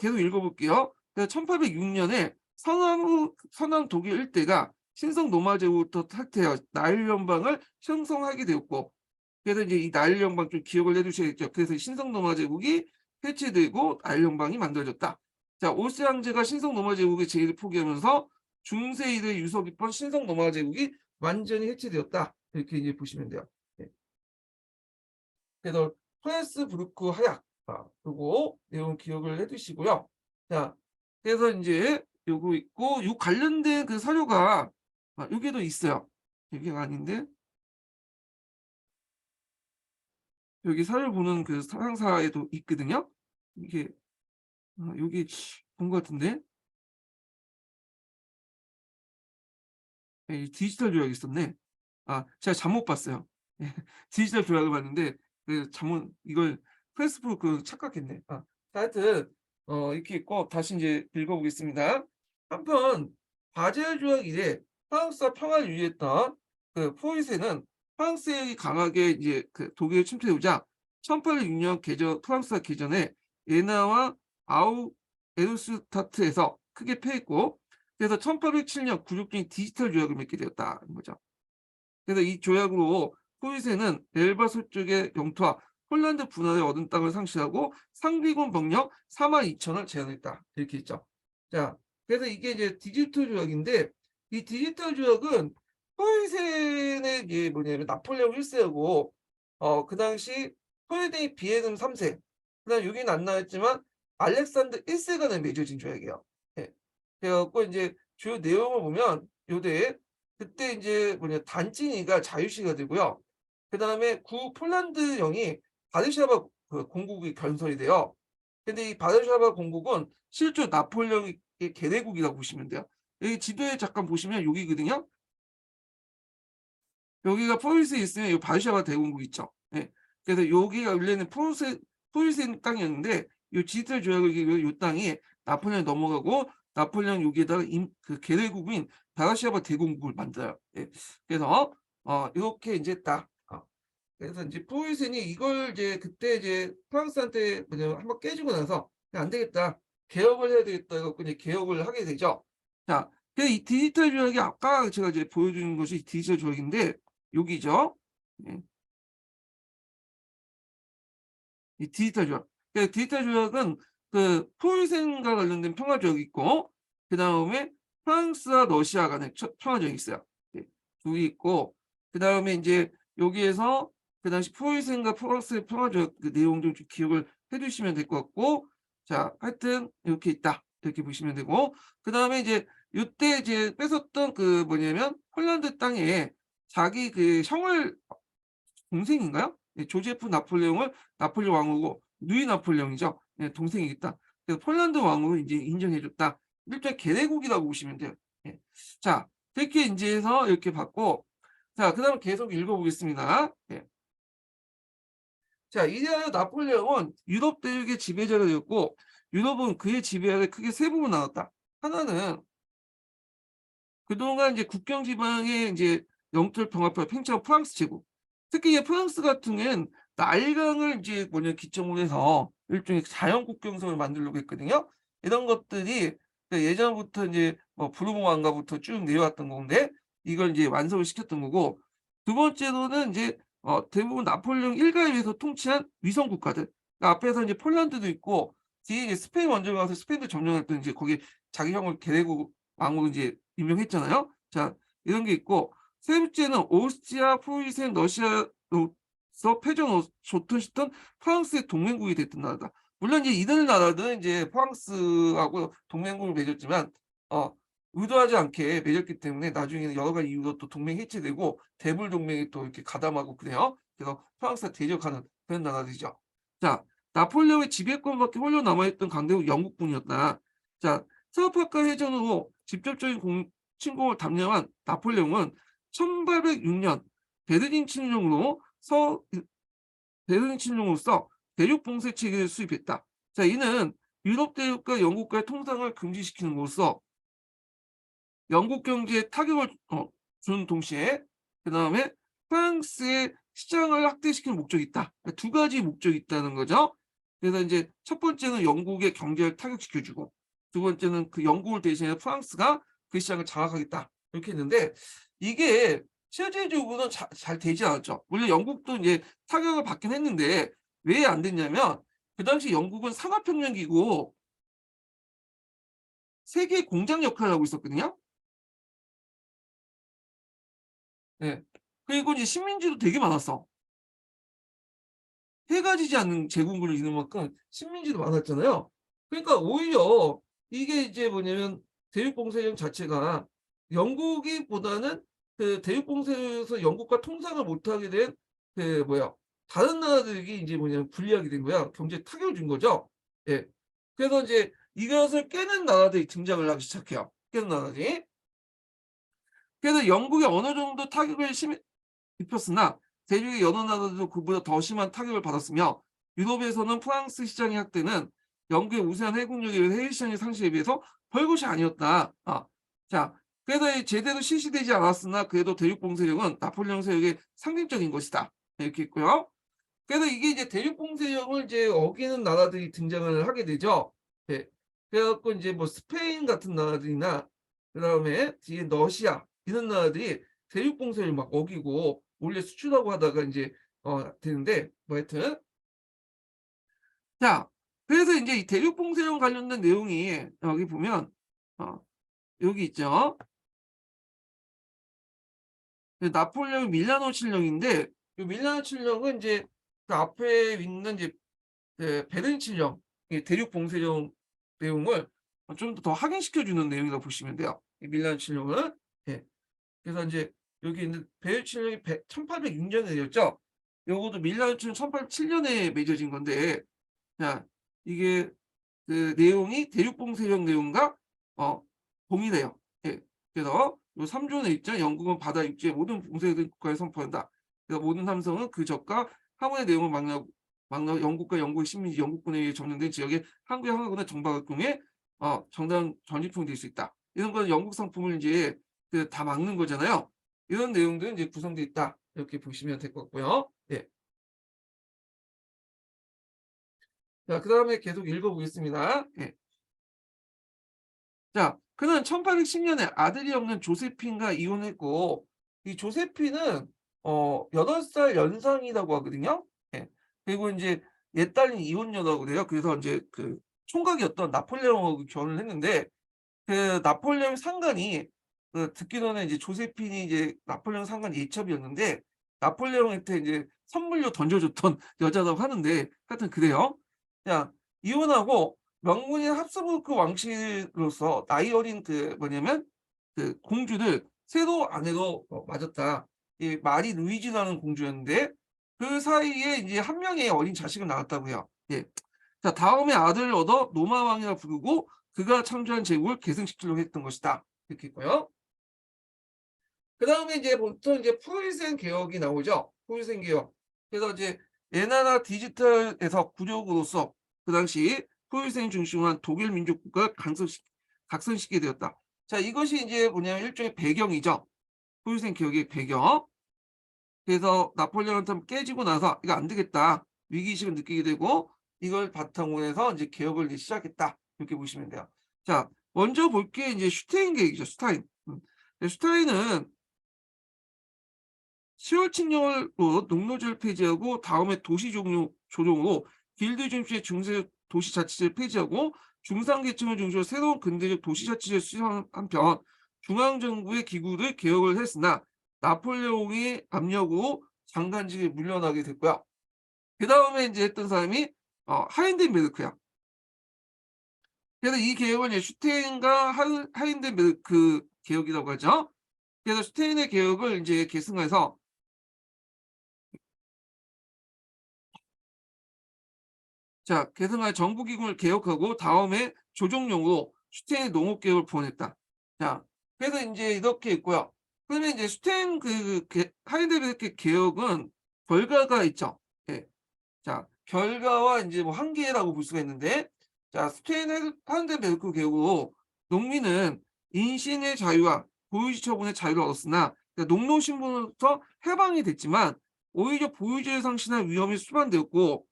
계속 읽어볼게요. 1806년에 서남 독일 일대가 신성 노마 제국부터 탈퇴하여 나일 연방을 형성하게 되었고, 그래서 이제 이 나일 연방 좀 기억을 해두셔야겠죠. 그래서 신성 노마 제국이 해체되고 나일 연방이 만들어졌다. 자, 오스트리아 황제가 신성 노마 제국의 제의를 포기하면서 중세 이래 유서 깊은 신성 노마 제국이 완전히 해체되었다. 이렇게 이제 보시면 돼요. 네. 그래서 프레스부르크 하약 요거 내용 기억을 해두시고요. 자, 그래서 이제 요거 있고 요 관련된 그 사료가 여기도 있어요. 여기 아닌데 여기 사료 보는 그 상사에도 있거든요. 이게 여기 본 것 같은데 이 디지털 조약이 있었네. 아 제가 잘못 봤어요. 예. 디지털 조약을 봤는데 잘못 이걸 페이스북 착각했네. 하여튼 이렇게 있고 다시 인제 읽어 보겠습니다. 한편 바젤 조약 이래 프랑스와 평화를 유지했던 포위세는 프랑스에 강하게 이제 독일에 침투해 오자 1806년 프랑스가 개전해 예나와 아우 에르슈타트에서 크게 패했고, 그래서 1807년 굴욕적인 디지털 조약을 맺게 되었다는 거죠. 그래서 이 조약으로 포위세는 엘바 서쪽의 영토와 폴란드 분할에 얻은 땅을 상실하고 상비군 병력 42,000을 제한했다. 이렇게 있죠. 자, 그래서 이게 이제 디지털 조약인데, 이 디지털 조약은 포위세는 이게 뭐냐면 나폴레옹 1세하고 그 당시 소외된 비에금 3세, 그다음 여기는 안 나왔지만 알렉산더 1세가 맺어진 조약이에요. 예. 그래갖고 이제 주요 내용을 보면 요때 그때 이제 단찐이가 자유시가 되고요. 그다음에 구 폴란드령이 바르샤바 공국이 건설이 돼요. 근데 이 바르샤바 공국은 실제 나폴레옹의 계례국이라고 보시면 돼요. 여기 지도에 잠깐 보시면 여기거든요. 여기가 포르투갈에 있으면 이 바르샤바 대공국 있죠. 예. 그래서 여기가 원래는 포르투갈 땅이었는데 이 디지털 조약을 계기로 이 땅이 나폴레옹이 넘어가고 나폴레옹 여기에다가 계례국인 바르샤바 대공국을 만들어요. 예. 그래서 이렇게 이제 딱 그래서 이제 포르투갈이 이걸 이제 그때 이제 프랑스한테 한번 깨지고 나서 안 되겠다, 개혁을 해야 되겠다 해갖고 이제 개혁을 하게 되죠. 자, 그래서 이 디지털 조약이 아까 제가 이제 보여주는 것이 디지털 조약인데 여기죠. 예. 이 디지털 조약. 디지털 조약은 포위생과 관련된 평화 조약이 있고, 그 다음에 프랑스와 러시아 간의 평화 조약이 있어요. 예. 둘이 있고, 그 다음에 이제 여기에서 그 당시 포위생과 프랑스의 평화 조약 내용 좀 기억을 해두시면 될 것 같고, 자, 하여튼 이렇게 있다. 이렇게 보시면 되고, 그 다음에 이제 이때 이제 뺏었던 뭐냐면 폴란드 땅에 자기 형을, 동생인가요? 예, 조제프 나폴레옹을 나폴레옹 왕후고 누이 나폴레옹이죠. 예, 동생이겠다. 그래서 폴란드 왕으로 이제 인정해 줬다. 일종의 계례국이라고 보시면 돼요. 예. 자, 그렇게 이제 해서 이렇게 받고, 자, 그다음 계속 읽어 보겠습니다. 예. 자, 이제하여 나폴레옹은 유럽 대륙의 지배자가 되었고, 유럽은 그의 지배 아래 크게 세 부분 나눴다. 하나는 그동안 이제 국경 지방의 이제 영토를 병합하여 팽창한 프랑스 제국. 특히 이제 프랑스 같은 경우에는 나일강을 이제 기점으로 해서 일종의 자연 국경선을 만들려고 했거든요. 이런 것들이 예전부터 이제 부르봉 왕가부터 쭉 내려왔던 건데 이걸 이제 완성을 시켰던 거고, 두 번째로는 이제 대부분 나폴레옹 일가에 의해서 통치한 위성 국가들. 그러니까 앞에서 이제 폴란드도 있고 뒤에 이제 스페인 먼저 가서 스페인도 점령했던 이제 거기 자기 형을 계례국 왕으로 이제 임명했잖아요. 자, 이런 게 있고, 세 번째는 오스트리아, 프로이센, 러시아로서 패전 좋던 시던 프랑스의 동맹국이 됐던 나라다. 물론 이제 이들 나라들은 이제 프랑스하고 동맹국을 맺었지만 의도하지 않게 맺었기 때문에 나중에는 여러 가지 이유로 또 동맹 해체되고 대불 동맹이 또 이렇게 가담하고 그래요. 그래서 프랑스가 대적하는 그런 나라들이죠. 자, 나폴레옹의 지배권밖에 홀로 남아있던 강대국 영국군이었다. 자, 트라파카 해전으로 직접적인 침공을 담당한 나폴레옹은 1806년 베르린 침공으로서 대륙 봉쇄 체계를 수립했다. 자, 이는 유럽 대륙과 영국과의 통상을 금지시키는으로써 영국 경제에 타격을 준 동시에 그다음에 프랑스의 시장을 확대시키는 목적이 있다. 그러니까 두 가지 목적이 있다는 거죠. 그래서 이제 첫 번째는 영국의 경제를 타격시켜 주고, 두 번째는 영국을 대신해 프랑스가 그 시장을 장악하겠다. 이렇게 했는데 이게 실질적으로는 잘 되지 않았죠. 물론 영국도 이제 타격을 받긴 했는데 왜 안 됐냐면 그 당시 영국은 산업혁명기고 세계 공장 역할을 하고 있었거든요. 예. 그리고 이제 식민지도 되게 많았어. 해가 지지 않는 제국을 이룬 만큼 식민지도 많았잖아요. 그러니까 오히려 이게 이제 뭐냐면 대륙봉쇄령 자체가 영국이보다는 대륙봉쇄에서 영국과 통상을 못하게 된 다른 나라들이 이제 불리하게 된 거야. 경제에 타격을 준 거죠. 예. 그래서 이제 이것을 깨는 나라들이 등장을 하기 시작해요. 깨는 나라들이. 그래서 영국이 어느 정도 타격을 입혔으나 대륙의 여러 나라들도 그보다 더 심한 타격을 받았으며 유럽에서는 프랑스 시장의 확대는 영국의 우세한 해군력에 의해 해외 시장의 상실에 비해서 별것이 아니었다. 자, 그래서 제대로 실시되지 않았으나 그래도 대륙 봉쇄력은 나폴레옹 세력의 상징적인 것이다. 이렇게 있고요. 그래서 이게 이제 대륙 봉쇄력을 이제 어기는 나라들이 등장을 하게 되죠. 네. 그래갖고 이제 뭐 스페인 같은 나라들이나 그다음에 뒤에 러시아 이런 나라들이 대륙 봉쇄를 막 어기고 원래 수출하고 하다가 이제 되는데 뭐 하여튼 자 그래서 이제 이 대륙 봉쇄랑 관련된 내용이 여기 보면 어 여기 있죠. 나폴레옹 밀라노 칠령인데 이 밀라노 칠령은 이제 그 앞에 있는 이제 베른 칠령 이 대륙 봉쇄령 내용을 좀 더 확인시켜 주는 내용이라고 보시면 돼요. 이 밀라노 칠령은 예. 그래서 이제 여기 있는 베른 칠령이 1806년에 내렸죠. 요것도 밀라노 칠령 1807년에 맺어진 건데 자 이게 그 내용이 대륙 봉쇄령 내용과 동일해요. 예. 그래서 요 3조에 있죠. 영국은 바다 육지의 모든 봉쇄된 국가에 선포한다. 그래서 모든 함선은 그 적과 함원의 내용을 막나 영국과 영국의 식민지 영국군에 의해 점령된 지역의 항구의 항해군의 정박을 통해 정당 전리품이 될 수 있다. 이런 건 영국 상품을 이제 그 다 막는 거잖아요. 이런 내용들은 이제 구성되어 있다. 이렇게 보시면 될 것 같고요. 예. 자, 그다음에 계속 읽어 보겠습니다. 예. 자, 그는 1810년에 아들이 없는 조세핀과 이혼했고 이 조세핀은 8살 연상이라고 하거든요. 예. 그리고 인제 옛딸인 이혼녀라고 그래요. 그래서 인제 그 총각이었던 나폴레옹하고 결혼을 했는데 그 나폴레옹 상관이 듣기로는 이제 조세핀이 이제 나폴레옹 상관 예첩이었는데 나폴레옹한테 이제 선물로 던져줬던 여자라고 하는데 하여튼 그래요. 자, 이혼하고 명문인 합스부르크 왕실로서 나이 어린 그 뭐냐면 그 공주를 새로 아내로 맞았다. 이 마리 루이지라는 공주였는데 그 사이에 이제 한 명의 어린 자식을 낳았다고 해요. 예. 자, 다음에 아들을 얻어 노마 왕이라 부르고 그가 창조한 제국을 계승시키려고 했던 것이다. 이렇게 있고요. 그다음에 이제 보통 이제 프로이센 개혁이 나오죠. 프로이센 개혁. 그래서 이제 예나나 디지털에서 구조국으로서 그 당시 프로이센 중심으로 한 독일 민족 국가를 각성시키게 되었다. 자, 이것이 이제 뭐냐면 일종의 배경이죠. 프로이센 개혁의 배경. 그래서 나폴레옹한테 깨지고 나서 이거 안 되겠다. 위기의식을 느끼게 되고 이걸 바탕으로 해서 이제 개혁을 이제 시작했다. 이렇게 보시면 돼요. 자, 먼저 볼 게 이제 슈타인 계획이죠. 슈타인. 슈타인은 10월 칙령으로 농노제를 폐지하고 다음에 도시 조정으로 길드 중심의 중세 도시자치제를 폐지하고 중상계층을 중심으로 새로운 근대적 도시자치제를 수립한 한편 중앙정부의 기구를 개혁을 했으나 나폴레옹의 압력으로 장관직에 물러나게 됐고요. 그 다음에 이제 했던 사람이 하인덴베르크야. 그래서 이 개혁을 이제 슈테인과 하인덴베르크 개혁이라고 하죠. 그래서 슈테인의 개혁을 이제 계승해서 자, 계승할 정부기금을 개혁하고 다음에 조정용으로 슈테인 농업개혁을 보냈다. 자, 그래서 이제 이렇게 있고요. 그러면 이제 슈테인 하이델베르크 개혁은 결과가 있죠. 예. 자, 결과와 이제 뭐 한계라고 볼 수가 있는데, 자, 슈테인 하이델베르크 개혁으로 농민은 인신의 자유와 보유지 처분의 자유를 얻었으나 농노신분으로부터 해방이 됐지만 오히려 보유지를 상실할 위험이 수반되었고,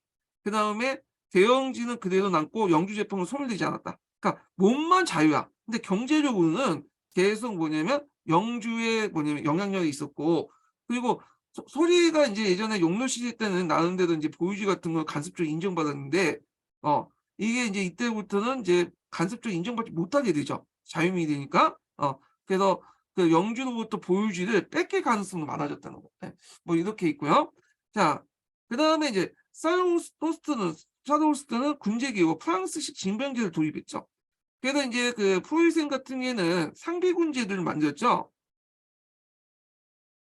그 다음에 대영지는 그대로 남고 영주 재판은 소멸되지 않았다. 그러니까 몸만 자유야. 근데 경제적으로는 계속 뭐냐면 영주에 뭐냐면 영향력이 있었고 그리고 소리가 이제 예전에 용로 시대 때는 나름대로 이제 보유지 같은 걸 간섭적으로 인정받았는데 이게 이제 이때부터는 이제 간섭적으로 인정받지 못하게 되죠. 자유민이 되니까. 그래서 그 영주로부터 보유지를 뺏길 가능성이 많아졌다는 거. 네. 뭐 이렇게 있고요. 자, 그다음에 이제 샤도우스트는 군제기고 프랑스식 징병제를 도입했죠. 그래서 이제 그 프로이센 같은 경우에는 상비군제도를 만들었죠.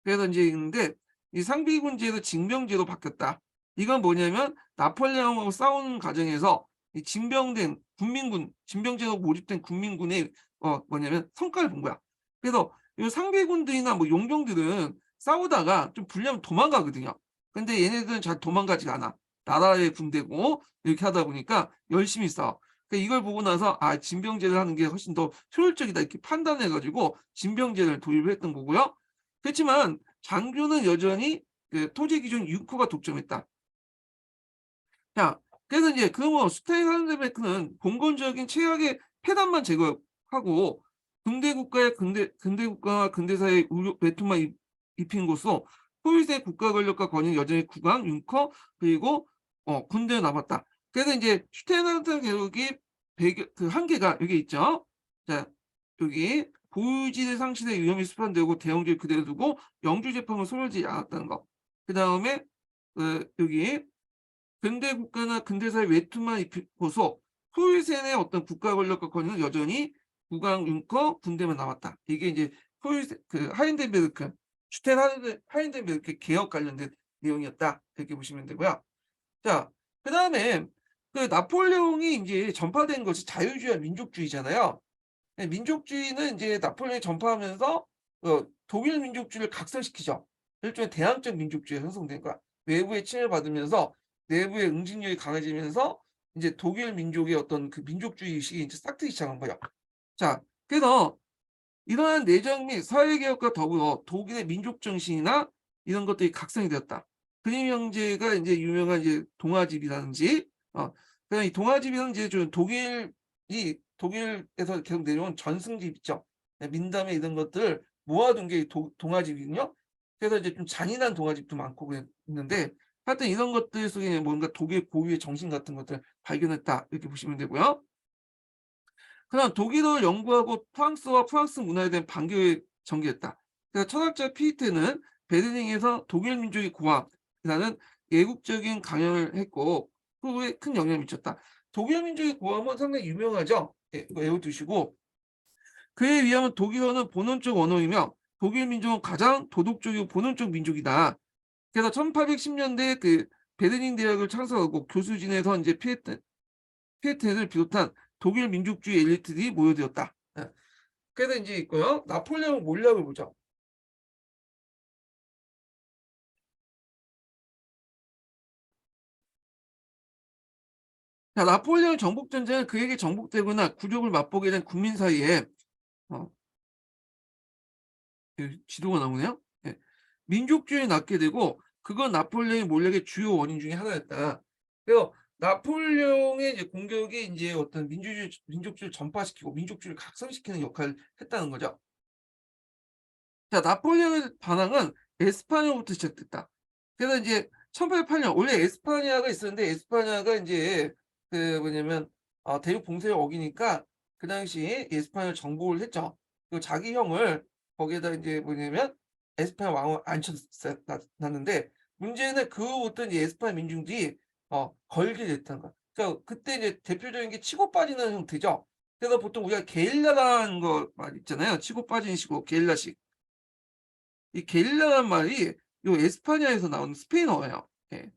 그래서 이제 있는데 이 상비군제도 징병제로 바뀌었다. 이건 뭐냐면 나폴레옹하고 싸우는 과정에서 이 징병된 군민군, 징병제로 모집된 군민군의 뭐냐면 성과를 본 거야. 그래서 요 상비군들이나 뭐 용병들은 싸우다가 좀 불리하면 도망가거든요. 근데 얘네들은 잘 도망가지가 않아. 나라의 군대고 이렇게 하다 보니까 열심히 싸워. 그러니까 이걸 보고 나서 '아 징병제를 하는 게 훨씬 더 효율적이다.' 이렇게 판단해 가지고 징병제를 도입을 했던 거고요. 그렇지만 장교는 여전히 그 토지 기준 6호가 독점했다. 자, 그래서 이제 그 뭐 스테이한드베크는 봉건적인 최악의 폐단만 제거하고 근대 국가와 근대사의 외투만 입힌 곳으로 소유세 국가 권력과 권위는 여전히 국왕, 융커 그리고 군대에 남았다. 그래서 이제 슈테인하르트 계획이 그 한계가 여기 있죠. 자, 여기 보유지의 상실의 위험이 수반되고 대형주를 그대로 두고 영주 재판을 소홀하지 않았다는 거. 그다음에 여기 근대 국가나 근대사의 외투만 입고서 소유세의 어떤 국가 권력과 권위는 여전히 국왕, 융커, 군대만 남았다. 이게 이제 소유세 그 하인덴베르크 슈텐 하인덴베르크 개혁 관련된 내용이었다. 이렇게 보시면 되고요. 자, 그다음에 그 나폴레옹이 인제 전파된 것이 자유주의와 민족주의잖아요. 예, 민족주의는 인제 나폴레옹이 전파하면서 독일 민족주의를 각성시키죠. 일종의 대항적 민족주의가 형성된 거야. 외부의 침해를 받으면서 내부의 응징력이 강해지면서 인제 독일 민족의 어떤 그 민족주의 의식이 인제 싹트기 시작한 거예요. 자, 그래서 이러한 내정 및 사회개혁과 더불어 독일의 민족 정신이나 이런 것들이 각성이 되었다. 그림 형제가 인제 유명한 이제 동화집이라든지 그다음에 이 동화집이라는 이제 좀 독일에서 계속 내려온 전승집 있죠. 예, 민담회 이런 것들을 모아둔 게 동화집이거든요. 그래서 이제 좀 잔인한 동화집도 많고 그랬는데 하여튼 이런 것들 속에 뭔가 독일 고유의 정신 같은 것들을 발견했다 이렇게 보시면 되고요. 그다음 독일어를 연구하고 프랑스와 프랑스 문화에 대한 반격을 전개했다. 그래서 철학자 피테는 베르닝에서 독일 민족의 고함이라는 예국적인 강연을 했고 후에 큰 영향을 미쳤다. 독일 민족의 고함은 상당히 유명하죠. 예, 이거 외워두시고 그에 의하면 독일어는 본원적 언어이며 독일 민족은 가장 도덕적이고 본원적 민족이다. 그래서 1810년대 그 베르닝 대학을 창설하고 교수진에서 이제 피에테를 비롯한 독일 민족주의 엘리트들이 모여들었다. 예. 그래서 인제 있고요. 나폴레옹 몰락을 보죠. 자, 나폴레옹 정복 전쟁은 그에게 정복되거나 굴욕을 맛보게 된 국민 사이에 어 지도가 나오네요. 예. 민족주의에 낳게 되고 그건 나폴레옹의 몰락의 주요 원인 중에 하나였다. 그래서 나폴레옹의 이제 공격이 인제 어떤 민족주의를 전파시키고 민족주의를 각성시키는 역할을 했다는 거죠. 자, 나폴레옹의 반항은 에스파냐부터 시작됐다. 그래서 인제 1808년 원래 에스파냐가 있었는데 에스파냐가 인제 그 뭐냐면 대륙 봉쇄를 어기니까 그 당시에 에스파냐를 정복을 했죠. 그리고 자기 형을 거기에다 인제 뭐냐면 에스파냐 왕을 놨는데 문제는 그 후부터 이제 에스파냐 민중들이 걸게 됐다는 거야. 그러니까 그때 이제 대표적인 게 치고 빠지는 형태죠. 그래서 보통 우리가 게릴라라는 거 말 있잖아요. 치고 빠지는 식으로 게릴라식. 이 게릴라라는 말이 요 에스파냐에서 나온 스페인어예요. 예.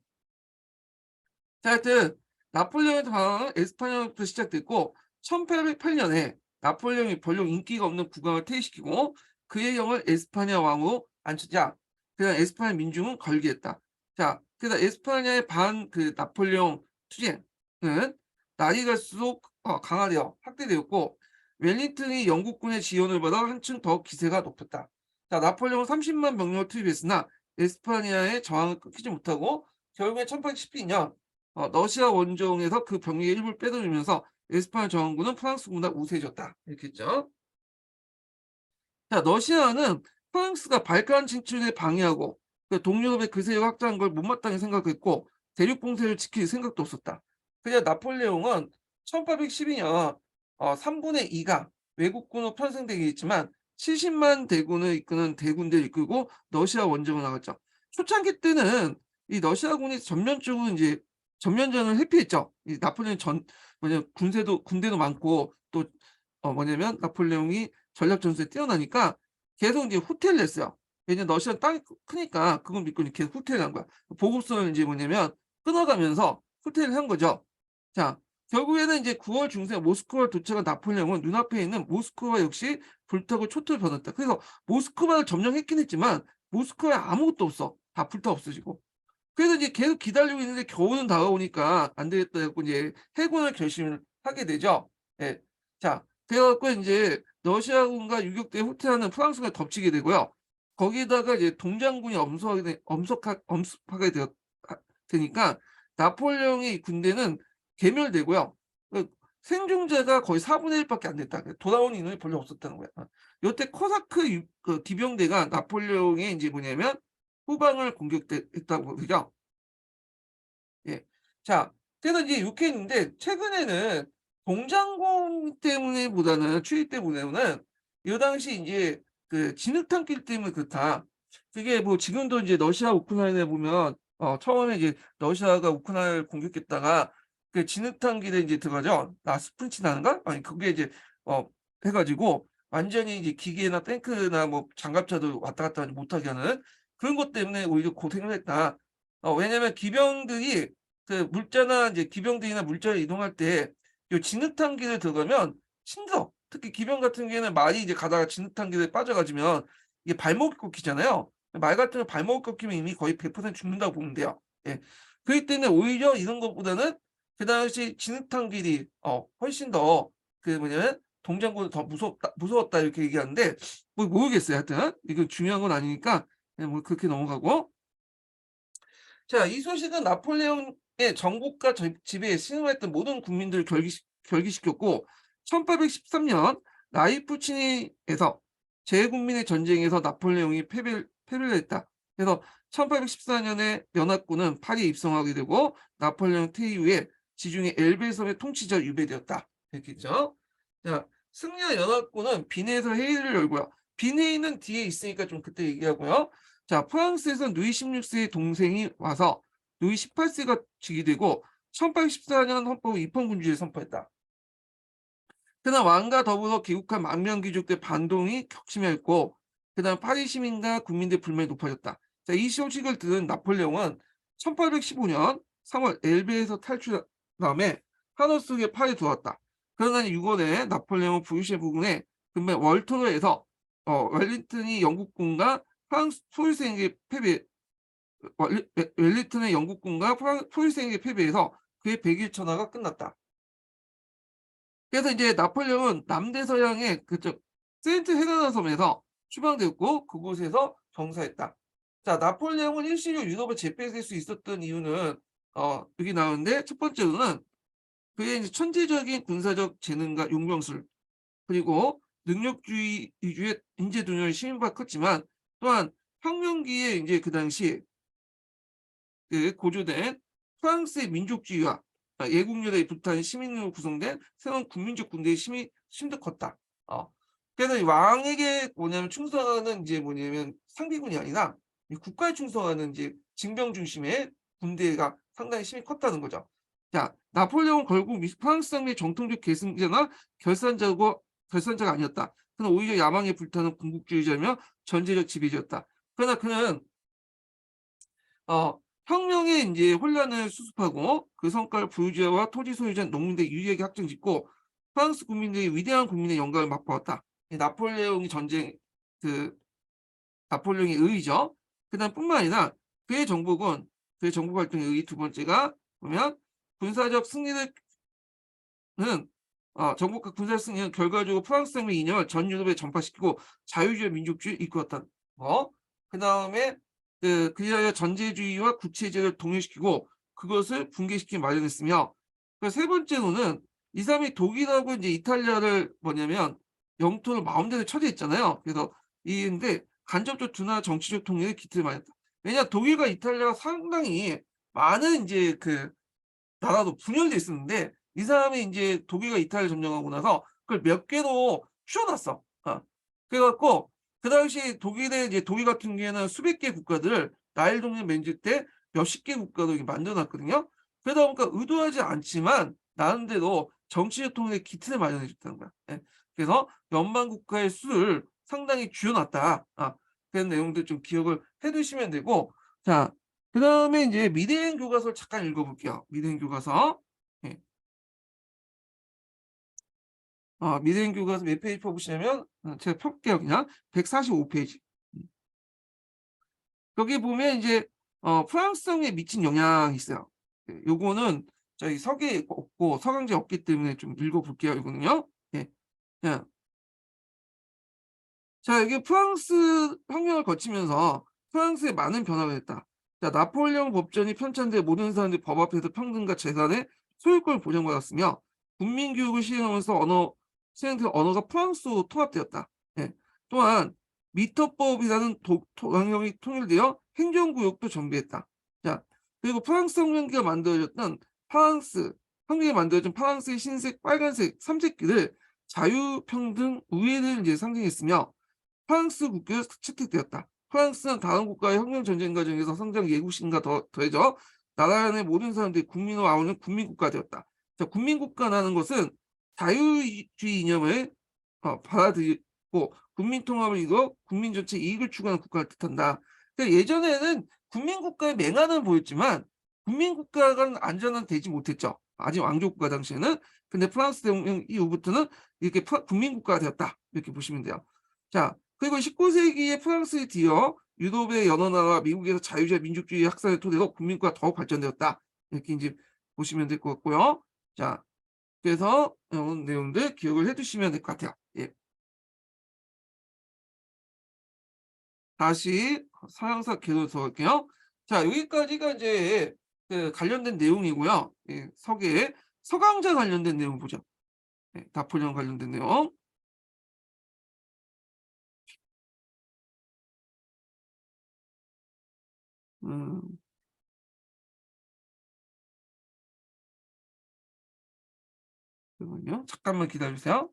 자, 하여튼 나폴레옹의 방황은 에스파냐부터 시작됐고 1808 년에 나폴레옹이 별로 인기가 없는 국왕을 퇴위시키고 그의 형을 에스파냐 왕으로 앉히자 그냥 에스파냐 민중은 걸기했다. 자, 그래서 에스파냐의 그 나폴레옹 투쟁은 날이 갈수록 강화되어 확대되었고 웰링턴이 영국군의 지원을 받아 한층 더 기세가 높였다. 자, 나폴레옹은 30만 병력을 투입했으나 에스파냐의 저항을 끊기지 못하고 결국에 1812년 러시아 원정에서 그 병력의 일부를 빼돌리면서 에스파냐 저항군은 프랑스군보다 우세해졌다. 이렇게 했죠. 자, 러시아는 프랑스가 발칸 진출에 방해하고 그 동유럽의 그세력 확장한 걸 못마땅히 생각했고 대륙 봉쇄를 지킬 생각도 없었다. 그래서 나폴레옹은 1812년 3분의 2가 외국군으로 편성되긴 했지만 70만 대군을 이끄는 대군대를 이끌고 러시아 원정을 나갔죠. 초창기 때는 이 러시아군이 전면적으로 이제 전면전을 회피했죠. 이 나폴레옹 군대도 많고 또 뭐냐면 나폴레옹이 전략 전술에 뛰어나니까 계속 이제 후퇴를 냈어요. 왜냐면 러시아는 땅이 크니까 그걸 믿고 이렇게 후퇴를 한 거야. 보급선을 이제 뭐냐면 끊어가면서 후퇴를 한 거죠. 자, 결국에는 이제 9월 중순에 모스크바에 도착한 나폴레옹은 눈앞에 있는 모스크바 역시 불타고 초토를 변했다. 그래서 모스크바를 점령했긴 했지만 모스크바에 아무것도 없어. 다 불타 없어지고. 그래서 이제 계속 기다리고 있는데 겨울은 다가오니까 안 되겠다 해갖고 이제 해군을 결심을 하게 되죠. 예. 자, 그래갖고 이제 러시아군과 유격대에 후퇴하는 프랑스가 덮치게 되고요. 거기에다가 이제 동장군이 엄습하게 되니까 나폴레옹의 군대는 괴멸되고요. 생존자가 거의 4분의 1밖에 안 됐다. 돌아온 인원이 별로 없었다는 거야. 요때 코사크 기병대가 나폴레옹의 이제 뭐냐면 후방을 공격했다고 그죠? 예. 자, 그래서 이제 이렇게 했는데 최근에는 동장군 때문에보다는 추위 때문에는 이 당시 이제 그 진흙탕길 때문에 그렇다. 그게 뭐 지금도 이제 러시아 우크라이나에 보면 처음에 이제 러시아가 우크라이나를 공격했다가 그 진흙탕길에 이제 들어가죠. 스프린치나는가? 아니 그게 이제 해가지고 완전히 이제 기계나 탱크나 뭐 장갑차도 왔다 갔다 못하게 하는 그런 것 때문에 오히려 고생을 했다. 왜냐면 기병들이 그 물자나 이제 기병들이나 물자를 이동할 때 요 진흙탕길에 들어가면 힘들어. 특히 기병 같은 경우에는 말이 이제 가다가 진흙탕길에 빠져가지면 이게 발목이 꺾이잖아요. 말 같은 거 발목이 꺾이면 이미 거의 100% 죽는다고 보면 돼요. 예. 그렇기 때문에 오히려 이런 것보다는 그 당시 진흙탕길이 훨씬 더 그 뭐냐면 동장군이 더 무서웠다 이렇게 얘기하는데 뭐 모르겠어요. 하여튼 이거 중요한 건 아니니까 그냥 뭐 그렇게 넘어가고. 자, 이 소식은 나폴레옹의 정복과 지배에 신음했던 모든 국민들을 결기시켰고 1813년 라이프치히에서 제국민의 전쟁에서 나폴레옹이 패배를 했다. 그래서 1814년에 연합군은 파리에 입성하게 되고 나폴레옹 퇴위 후에 지중해 엘베 섬의 통치자 유배되었다. 됐겠죠? 자, 승리한 연합군은 비네에서 회의를 열고요. 비네이는 뒤에 있으니까 좀 그때 얘기하고요. 자, 프랑스에서 루이 16세의 동생이 와서 루이 18세가 즉위되고 1814년 헌법을 입헌군주의를 선포했다. 그다음 왕과 더불어 개국한 망명귀족들 반동이 격침했고 그다음 파리 시민과 국민들 불만이 높아졌다. 자, 이 소식을 들은 나폴레옹은 1815년 3월 엘베에서 탈출한 다음에 하노 속에 파리에 들어왔다. 그러나 6월에 나폴레옹은 브루시에 부근에 근데 월터로에서 웰링턴이 영국군과 프랑스 프로이센에게 패배 웰링턴의 영국군과 프로이센에게 패배해서 그의 100일 전화가 끝났다. 그래서 이제 나폴레옹은 남대서양의 그쪽 세인트 헬레나 섬에서 추방되었고 그곳에서 정사했다. 자, 나폴레옹은 일시로 유럽을 제패할 수 있었던 이유는 여기 나오는데 첫 번째로는 그의 이제 천재적인 군사적 재능과 용병술 그리고 능력주의 위주의 인재 dun열이 시민化컸지만 또한 혁명기에 이제 그 당시 그 고조된 프랑스의 민족주의와 예국열에 불타는 시민으로 구성된 새로운 국민적 군대의 힘도 컸다. 그래서 이 왕에게 뭐냐면 충성하는 이제 뭐냐면 상비군이 아니라 이 국가에 충성하는 이제 징병 중심의 군대가 상당히 힘이 컸다는 거죠. 자, 나폴레옹은 결국 프랑스 상의 정통적 계승자나 결산자가 아니었다. 그는 오히려 야망에 불타는 군국주의자며 전제적 지배자였다. 그러나 그는 혁명의 이제 혼란을 수습하고 그 성과를 부유주의와 토지 소유자 농민들에 유리하게 확정짓고 프랑스 국민들이 위대한 국민의 영광을 맛보았다. 나폴레옹이 나폴레옹의 의의죠. 그다음 뿐만 아니라 그의 정복 활동의 의의 두 번째가 보면 군사적 승리는 정복과 군사 승리는 결과적으로 프랑스 혁명 이념을 전 유럽에 전파시키고 자유주의 민족주의를 이끌었다는 거. 그 다음에 그리하여 전제주의와 구체제를 동일시키고 그것을 붕괴시키기 마련했으며 세 번째로는 이 사람이 독일하고 이제 이탈리아를 뭐냐면 영토를 마음대로 차지했잖아요. 그래서 근데 간접적 둔화 정치적 통일에 기틀을 많이 했다. 왜냐 독일과 이탈리아가 상당히 많은 이제 그 나라도 분열돼 있었는데 이 사람이 이제 독일과 이탈리아 점령하고 나서 그걸 몇 개로 추려놨어. 그래갖고 그 당시 독일 같은 경우에는 수백 개 국가들을 나일 동맹 맺을 때 몇십 개 국가도 만들어놨거든요. 그러다 보니까 의도하지 않지만 나름대로 정치적 통일의 기틀을 마련해줬다는 거야. 예. 그래서 연방 국가의 수를 상당히 쥐어놨다. 그런 내용들 좀 기억을 해두시면 되고, 자, 그 다음에 이제 미대행 교과서를 잠깐 읽어볼게요. 미대행 교과서. 예. 미래인 교과서 몇 페이지 펴보시냐면 제가 펼게요 그냥. 145페이지. 거기 보면 이제 프랑스성에 미친 영향이 있어요. 예, 요거는 저희 서계에 없고 서강제에 없기 때문에 좀 읽어 볼게요 이거는요. 예. 예. 자, 이게 프랑스 혁명을 거치면서 프랑스에 많은 변화가 있다. 자, 나폴레옹 법전이 편찬돼 모든 사람들이 법 앞에서 평등과 재산의 소유권을 보장받았으며 국민 교육을 시행하면서 시행된 언어가 프랑스로 통합되었다. 예. 또한 미터법이라는 강령이 통일되어 행정구역도 정비했다. 자, 그리고 프랑스 혁명기가 만들어졌던 혁명이 만들어진 프랑스의 흰색, 빨간색 삼색기를 자유, 평등, 우애를 이제 상징했으며 프랑스 국교에 채택되었다. 프랑스는 다른 국가의 혁명 전쟁 과정에서 성장 예국심과 더해져 나라 내 모든 사람들이 국민으로 아우는 국민국가 되었다. 자, 국민국가라는 것은 자유주의 이념을 받아들이고 국민 통합을 이루어 국민 전체 이익을 추구하는 국가를 뜻한다. 그러니까 예전에는 국민국가의 맹안은 보였지만 국민국가가 안전은 되지 못했죠. 아직 왕조국가 당시에는. 근데 프랑스 대혁명 이후부터는 이렇게 국민국가가 되었다. 이렇게 보시면 돼요. 자, 그리고 19세기에 프랑스에 뒤어 유럽의 여러 나라와 미국에서 자유주의 민족주의 확산을 토대로 국민국가가 더욱 발전되었다. 이렇게 이제 보시면 될 것 같고요. 자, 그래서 이런 내용들 기억을 해두시면 될 것 같아요. 예. 다시 서양사 계로 들어갈게요. 자, 여기까지가 이제 그 관련된 내용이고요. 예, 서강자 관련된 내용 보죠. 예, 나폴레옹 관련된 내용. 음, 잠깐만요. 잠깐만 기다려주세요.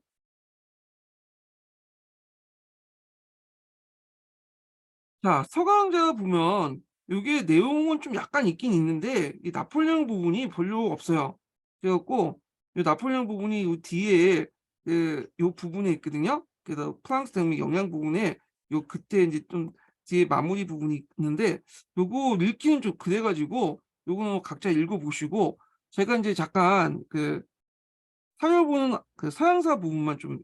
자, 서강자 보면 요게 내용은 좀 약간 있긴 있는데 이 나폴레옹 부분이 별로 없어요. 그래 갖고 요 나폴레옹 부분이 요 뒤에 요 부분에 있거든요. 그래서 프랑스 대혁명 영향 부분에 요 그때 인제 좀 뒤에 마무리 부분이 있는데 요거 읽기는 좀 그래 가지고 요거는 각자 읽어 보시고 제가 인제 잠깐 그 살펴보는 그 서양사 부분만 좀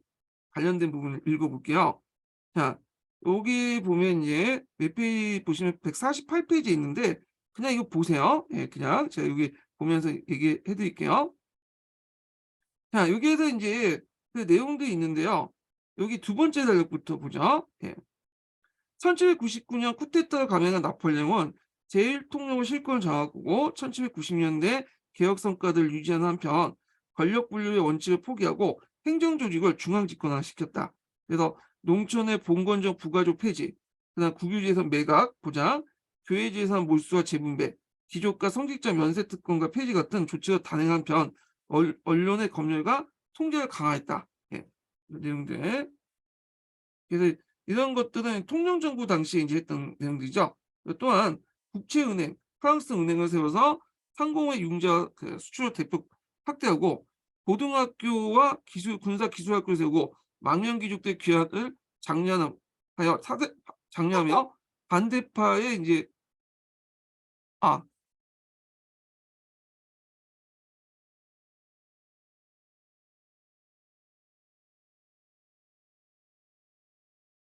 관련된 부분을 읽어 볼게요. 자, 여기 보면 이제 몇 페이지 보시면 148페이지에 있는데 그냥 이거 보세요. 예, 그냥 제가 여기 보면서 얘기해 드릴게요. 자, 여기에서 인제 그 내용들이 있는데요. 여기 두 번째 달력부터 보죠. 예. 1799년 쿠데타를 감행한 나폴레옹은 제1통령의 실권을 장악하고 1790년대 개혁 성과들을 유지하는 한편 권력 분립의 원칙을 포기하고 행정 조직을 중앙 집권화시켰다. 그래서 농촌의 봉건적 부가족 폐지, 그다음 국유재산 매각 보장, 교회재산 몰수와 재분배, 귀족과 성직자 면세 특권과 폐지 같은 조치가 단행한 편 언론의 검열과 통제를 강화했다. 예, 이 내용들. 그래서 이런 것들은 통령정부 당시에 이제 했던 내용들이죠. 또한 국채은행, 프랑스 은행을 세워서 상공의 융자 그 수출을 대폭 확대하고 고등학교와 군사 기술학교를 세우고 망명 귀족들 귀환을 장려하며 반대파의 이제 아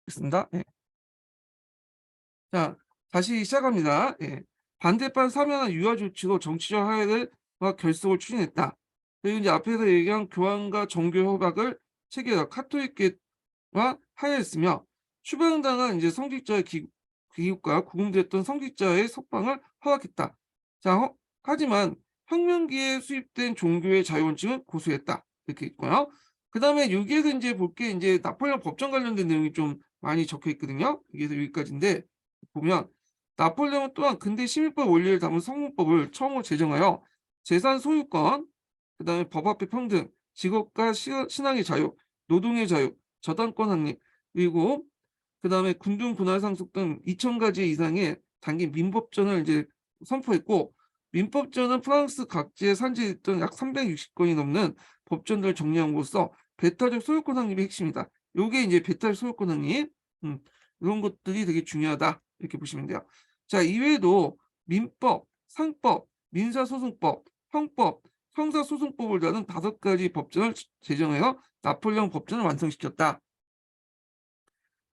있습니다. 예. 자, 다시 시작합니다. 예. 반대파 사면한 유화 조치로 정치적 화해와 결속을 추진했다. 그리고 이제 앞에서 얘기한 교황과 정교 협약을 체결하 카톨릭계와 하야했으며 추방당한 이제 성직자의 귀국과 구금됐던 성직자의 석방을 허락했다. 자, 하지만 혁명기에 수입된 종교의 자유원칙을 고수했다. 이렇게 있고요. 그 다음에 여기에서 이제 볼 게 이제 나폴레옹 법정 관련된 내용이 좀 많이 적혀 있거든요. 여기서 여기까지인데 보면 나폴레옹 또한 근대 시민법 원리를 담은 성문법을 처음으로 제정하여 재산 소유권, 그다음에 법 앞에 평등, 직업과 신앙의 자유, 노동의 자유, 저당권 확립, 그리고 그다음에 군중 군할 상속 등 2,000가지 이상의 담긴 민법전을 이제 선포했고 민법전은 프랑스 각지에 산재했던 약 360건이 넘는 법전들을 정리함으로써 배타적 소유권 확립의 핵심이다. 요게 이제 배타적 소유권 확립. 음, 이런 것들이 되게 중요하다. 이렇게 보시면 돼요. 자, 이외에도 민법, 상법, 민사소송법, 형법, 형사소송법을 다룬 5가지 법전을 제정해서 나폴레옹 법전을 완성시켰다.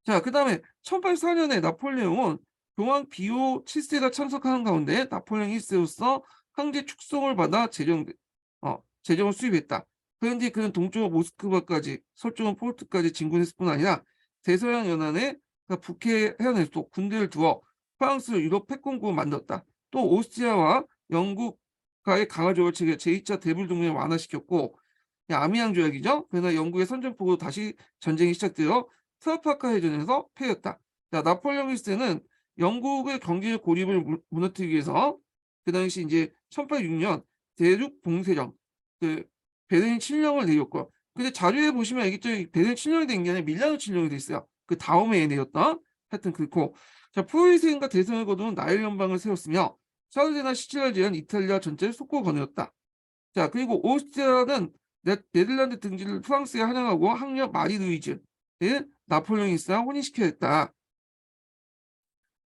자, 그다음에 1804년에 나폴레옹은 교황 비오 7세가 참석하는 가운데 나폴레옹 1세로서 황제 축성을 받아 재정을 수립했다. 그런데 그는 동쪽은 모스크바까지, 서쪽은 포르투까지 진군했을 뿐 아니라 대서양 연안에 북해 해안에서도 군대를 두어 프랑스를 유럽 패권국을 만들었다. 또 오스트리아와 영국과의 강화 조약 체계 제2차 대불 동맹을 완화시켰고, 아미앙 조약이죠. 그러나 영국의 선전포고로 다시 전쟁이 시작되어 트라파카 해전에서 패했다. 자, 나폴레옹 1세는 영국의 경제적 고립을 무너뜨리기 위해서 그 당시 이제 1806년 대륙 봉쇄령, 그 베르린 칠령을 내렸고, 근데 자료에 보시면 알겠죠? 베르린 칠령이 된 게 아니라 밀라노 칠령이 됐어요. 그 다음에 내렸던, 하여튼 그렇고, 자, 프로이센과 대성을 거둔 나일 연방을 세웠으며 사르디나 시칠리아를 제한 이탈리아 전체를 속고 거느렸다. 자, 그리고 오스트리아는 네덜란드 등지를 프랑스에 환영하고 항력 마리 루이즈를 나폴레옹 1세와 혼인시켜야 했다.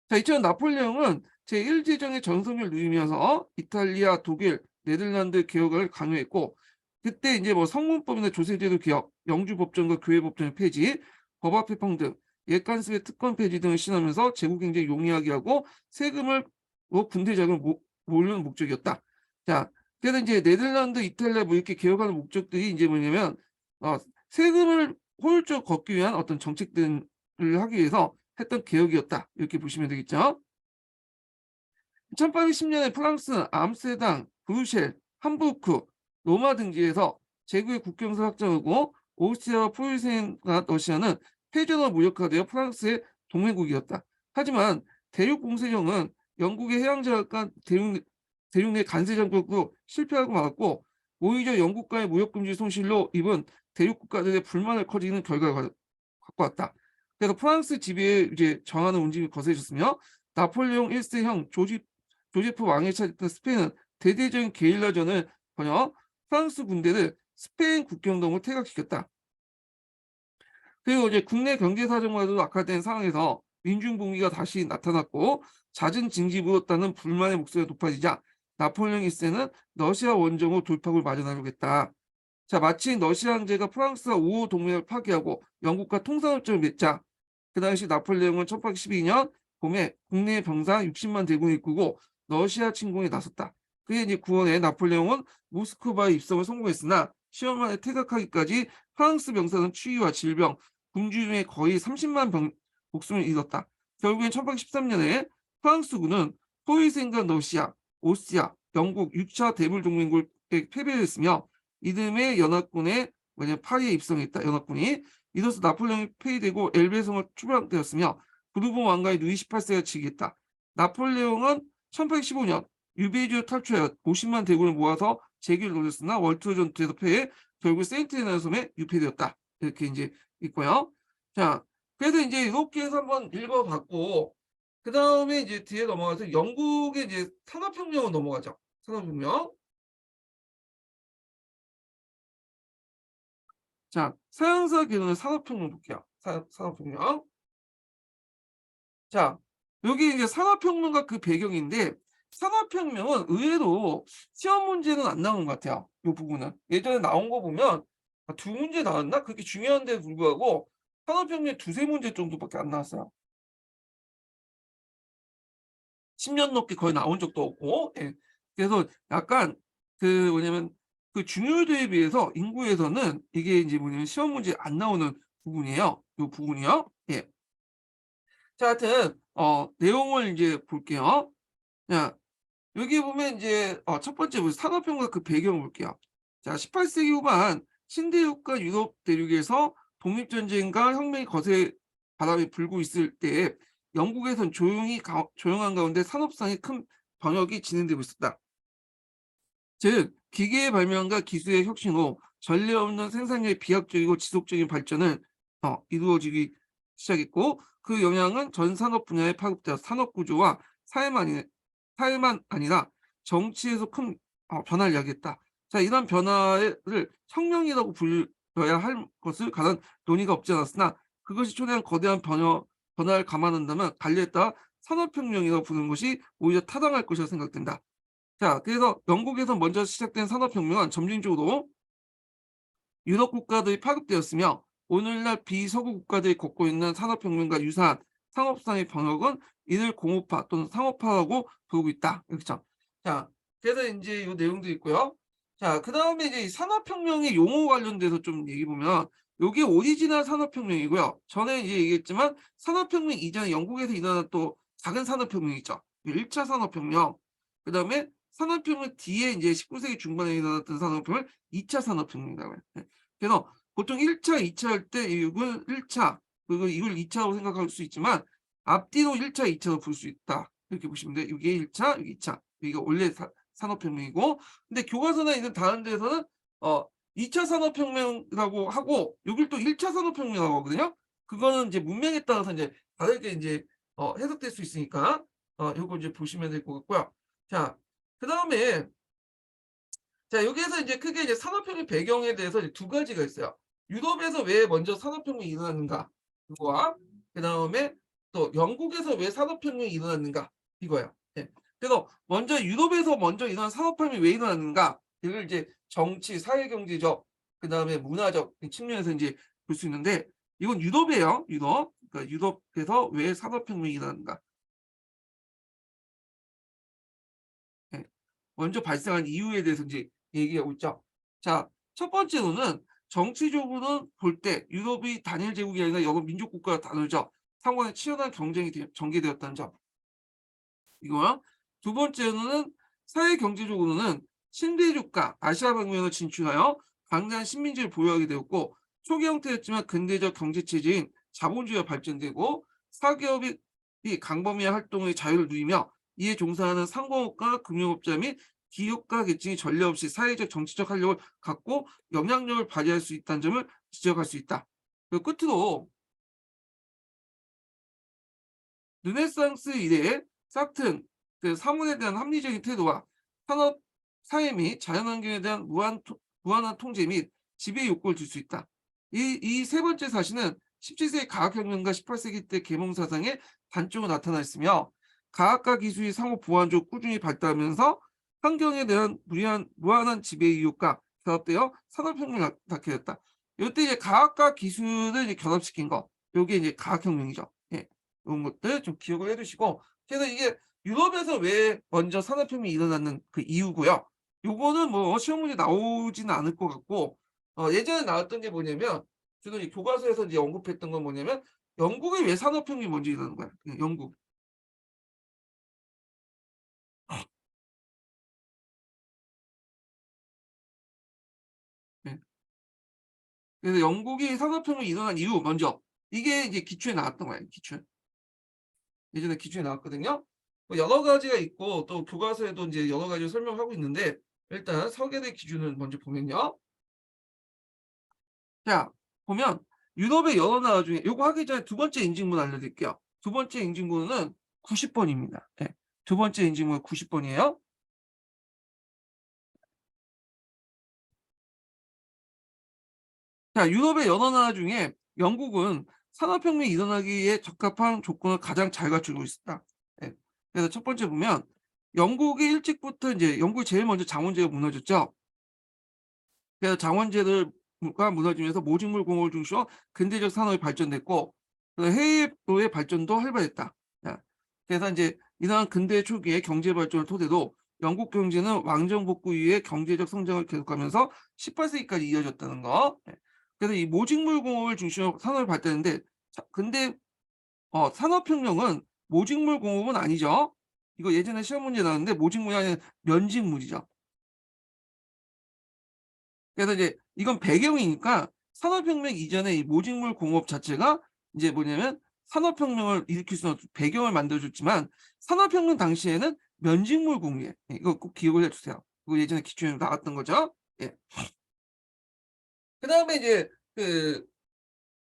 자, 이처럼 나폴레옹은 제1제정의 전성기를 누리면서 이탈리아, 독일, 네덜란드 개혁을 강요했고, 그때 이제 뭐 성문법이나 조세제도 개혁, 영주법전과 교회법전의 폐지, 법합회평 등 옛간습의 특권 폐지 등을 시행하면서 제국 경쟁을 용이하게 하고 세금을 군대 자금을 모으는 목적이었다. 자, 그래서 이제 네덜란드, 이탈리아 뭐 이렇게 개혁하는 목적들이 이제 뭐냐면 세금을 효율적으로 걷기 위한 어떤 정책들을 하기 위해서 했던 개혁이었다. 이렇게 보시면 되겠죠. 1810년에 프랑스는 암스테르담, 브뤼셀, 함부르크, 로마 등지에서 제국의 국경을 확장하고 오스트리아와 프로이센과 러시아는 패전으로 무력화되어 프랑스의 동맹국이었다. 하지만 대륙 공세령은 영국의 해양자가 대륙 내 간세 정국으로 실패하고 말았고, 오히려 영국과의 무역금지 손실로 입은 대륙 국가들의 불만을 커지는 결과를 갖고 왔다. 그래서 프랑스 지배에 이제 저항하는 움직임이 거세졌으며 나폴레옹 1세 형 조제프 왕이 차지했던 스페인은 대대적인 게릴라전을 벌여 프랑스 군대를 스페인 국경동을 퇴각시켰다. 그리고 이제 국내 경제 사정과도 악화된 상황에서 민중봉기가 다시 나타났고 잦은 징집으로다는 불만의 목소리가 높아지자 나폴레옹 1세는 러시아 원정으로 돌파구를 마련하려고 했다. 자, 마침 러시아 황제가 프랑스와 우호 동맹을 파기하고 영국과 통상협정을 맺자 그 당시 나폴레옹은 1812년 봄에 국내 병사 60만 대군을 이끌고 러시아 침공에 나섰다. 그게 이제 9월에 나폴레옹은 모스크바에 입성을 성공했으나 10월 만에 퇴각하기까지 프랑스 병사는 추위와 질병, 군주 중에 거의 30만 목숨을 잃었다. 결국엔 1813년에 프랑스군은 포이센과 러시아, 오스트리아, 영국 6차 대물동맹국에 패배했으며 이듬해 연합군에 파리에 입성했다. 연합군이 이로써 나폴레옹이 폐위되고 엘베성을 출발되었으며 부르봉 왕가의 루이 18세가 즉위했다. 나폴레옹은 1815년 유베지오 탈출하여 50만 대군을 모아서 재기를 노렸으나 월트 전투에서 패해 결국 세인트헤나 섬에 유폐되었다. 이렇게 이제 있고요. 자, 그래서 이제 이렇게 해서 한번 읽어봤고, 그 다음에 이제 뒤에 넘어가서 영국의 이제 산업혁명으로 넘어가죠. 산업혁명. 자, 서양사 기준의 산업혁명 볼게요. 산업혁명. 자, 여기 이제 산업혁명과 그 배경인데, 산업혁명은 의외로 시험 문제는 안 나온 것 같아요. 이 부분은. 예전에 나온 거 보면 2문제 나왔나? 그렇게 중요한데 불구하고 산업혁명 2~3문제 정도밖에 안 나왔어요. 10년 넘게 거의 나온 적도 없고, 예. 그래서 약간 뭐냐면 그 중요도에 비해서 인구에서는 이게 이제 뭐냐면 시험 문제 안 나오는 부분이에요. 이 부분이요. 예. 자, 하여튼 내용을 이제 볼게요. 자, 여기 보면 이제 첫 번째 산업혁명 그 배경을 볼게요. 자, 18세기 후반 신대륙과 유럽 대륙에서 독립전쟁과 혁명이 거세 바람이 불고 있을 때 영국에선 조용한 가운데 산업상의 큰 번역이 진행되고 있었다. 즉 기계의 발명과 기술의 혁신으로 전례 없는 생산력의 비약적이고 지속적인 발전을 이루어지기 시작했고 그 영향은 전 산업 분야에 파급되어 산업 구조와 사회만 아니라 정치에서 큰 변화를 야기했다. 자, 이런 변화를 혁명이라고 불러야 할 것을 가난 논의가 없지 않았으나 그것이 초래한 거대한 변화를 감안한다면 갈리에 따라 산업혁명이라고 부르는 것이 오히려 타당할 것이라 생각된다. 자, 그래서 영국에서 먼저 시작된 산업혁명은 점진적으로 유럽 국가들이 파급되었으며 오늘날 비서구 국가들이 겪고 있는 산업혁명과 유사한 상업상의 병역은 이를 공업화 또는 상업화라고 부르고 있다. 그렇죠. 자, 그래서 이제 이 내용도 있고요. 자, 그 다음에 이제 이 산업혁명의 용어 관련돼서 좀 얘기 보면 요게 오리지널 산업혁명이고요. 전에 이제 얘기했지만 산업혁명 이전에 영국에서 일어난 또 작은 산업혁명 있죠. 1차 산업혁명. 그 다음에 산업혁명 뒤에 이제 19세기 중반에 일어났던 산업혁명을 2차 산업혁명이라고 해요. 그래서 보통 1차, 2차 할 때 이걸 1차, 그리고 이걸 2차로 생각할 수 있지만 앞뒤로 1차, 2차로 볼 수 있다. 이렇게 보시면 돼요. 이게 1차, 이게 2차. 이게 원래 산업혁명이고, 근데 교과서나 이런 다른 데서는 2차 산업혁명이라고 하고, 여길 또 1차 산업혁명이라고 하거든요. 그거는 이제 문명에 따라서 이제 다르게 이제 해석될 수 있으니까 요거 이제 보시면 될 것 같고요. 자, 그 다음에 자, 여기에서 이제 크게 이제 산업혁명 배경에 대해서 이제 두 가지가 있어요. 유럽에서 왜 먼저 산업혁명이 일어났는가? 그거와 그다음에 또 영국에서 왜 산업혁명이 일어났는가? 이거예요. 예. 그래서 먼저 유럽에서 먼저 일어난 산업혁명이 왜 일어났는가? 이걸 이제 정치, 사회 경제적, 그다음에 문화적 측면에서 이제 볼 수 있는데 이건 유럽이에요. 유럽. 그러니까 유럽에서 왜 산업혁명이 일어났는가? 예. 먼저 발생한 이유에 대해서 이제 얘기하고 있죠. 자, 첫 번째로는 정치적으로는 볼 때 유럽이 단일 제국이 아니라 여러 민족 국가가 다르죠. 상관에 치열한 경쟁이 전개되었다는 점. 이거요. 두 번째로는 사회 경제적으로는 신대륙과 아시아 방면으로 진출하여 강대한 식민지를 보유하게 되었고 초기 형태였지만 근대적 경제 체제인 자본주의가 발전되고 사기업이 강범위한 활동의 자유를 누리며 이에 종사하는 상공업과 금융업자 및 기업가 계층이 전례 없이 사회적 정치적 활력을 갖고 영향력을 발휘할 수 있다는 점을 지적할 수 있다. 그리고 끝으로 르네상스 이래에 사크는 그 사문에 대한 합리적인 태도와 산업, 사회 및 자연환경에 대한 무한한 통제 및 지배 욕구를 줄 수 있다. 이 세 번째 사실은 17세기 과학혁명과 18세기 때 계몽사상의 단적으로 나타나 있으며 과학과 기술이 상호 보완적으로 꾸준히 발달하면서 환경에 대한 무한한 지배의 이유가 결합되어 산업혁명을 낳게 됐다. 이때 이제 과학과 기술을 이제 결합시킨 거, 요게 이제 과학혁명이죠. 예. 이런 것들 좀 기억을 해 두시고 그래서 이게 유럽에서 왜 먼저 산업혁명이 일어나는 그 이유고요. 요거는 뭐 시험 문제 나오지는 않을 것 같고 예전에 나왔던 게 뭐냐면 주로 이 교과서에서 이제 언급했던 건 뭐냐면 영국에 왜 산업혁명이 먼저 일어나는 거야. 영국. 네. 그래서 영국이 산업혁명이 일어난 이유 먼저 이게 이제 기초에 나왔던 거예요. 기초에. 예전에 기초에 나왔거든요. 뭐 여러 가지가 있고 또 교과서에도 이제 여러 가지를 설명하고 있는데 일단 서계대 기준을 먼저 보면요. 자, 보면 유럽의 여러 나라 중에 요거 하기 전에 두 번째 인증문 알려드릴게요. 두 번째 인증문은 90번입니다. 예. 두 번째 인증문 90번이에요. 자, 유럽의 여러 나라 중에 영국은 산업혁명이 일어나기에 적합한 조건을 가장 잘 갖추고 있습니다. 예. 그래서 첫 번째 보면 영국이 일찍부터 이제 영국이 제일 먼저 장원제가 무너졌죠. 그래서 장원제가 무너지면서 모직물 공업을 중시로 근대적 산업이 발전됐고 해외로의 발전도 활발했다. 자, 그래서 이제 이러한 근대 초기의 경제 발전을 토대로 영국 경제는 왕정 복구 이후에 경제적 성장을 계속하면서 18세기까지 이어졌다는 거. 예. 그래서 이 모직물 공업을 중심으로 산업이 발달했는데 근데 산업혁명은 모직물 공업은 아니죠. 이거 예전에 시험 문제 나왔는데 모직물이 아니라 면직물이죠. 그래서 이제 이건 배경이니까 산업혁명 이전에 이 모직물 공업 자체가 이제 뭐냐면 산업혁명을 일으킬 수 있는 배경을 만들어 줬지만 산업혁명 당시에는 면직물 공예. 예, 이거 꼭 기억을 해 주세요. 이거 예전에 기초에 나왔던 거죠. 예. 그다음에 이제 그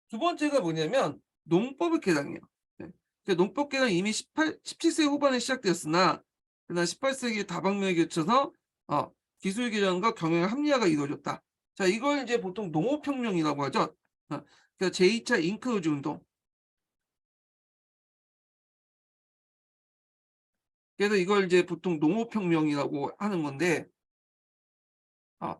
두 번째가 뭐냐면 농법의 개량이에요. 예. 그 농법 개량이 이미 17세기 후반에 시작되었으나 그다음 18세기 다방면에 거쳐서 기술 개량과 경영의 합리화가 이루어졌다. 자, 이걸 이제 보통 농업혁명이라고 하죠. 그러니까 제2차 잉크루즈 운동. 그래서 이걸 이제 보통 농업혁명이라고 하는 건데, 아,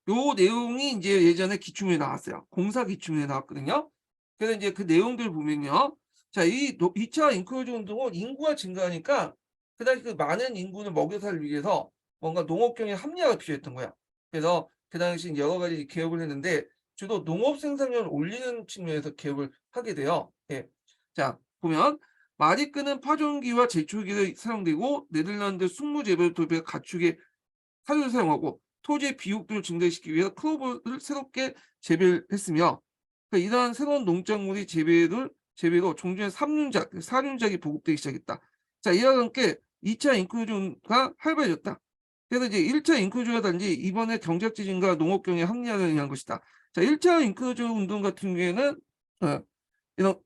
요 내용이 이제 예전에 기출문제 나왔어요. 공사 기출문제 나왔거든요. 그래서 이제 그 내용들 보면요. 자, 이 2차 잉크로즈 운동은 인구가 증가하니까 그다음에 그 많은 인구를 먹여 살리기 위해서 뭔가 농업경의 합리화가 필요했던 거야. 그래서 그 당시 여러 가지 개혁을 했는데 주로 농업 생산량을 올리는 측면에서 개혁을 하게 돼요. 예. 자, 보면 말이 끄는 파종기와 제초기를 사용되고 네덜란드 숙무 재배를 도입해 가축의 사료를 사용하고 토지의 비옥도를 증대시키기 위해서 크로브를 새롭게 재배를 했으며 이러한 새로운 농작물의 재배로 종전의 3륜작, 4륜작이 보급되기 시작했다. 자, 이와 함께 2차 인클루전가 활발해졌다. 그래서 이제 1차 인클루전과 달리 이번에 경제적 지진과 농업경의 합리화를 위한 것이다. 자, 1차 인클루전 운동 같은 경우에는 이런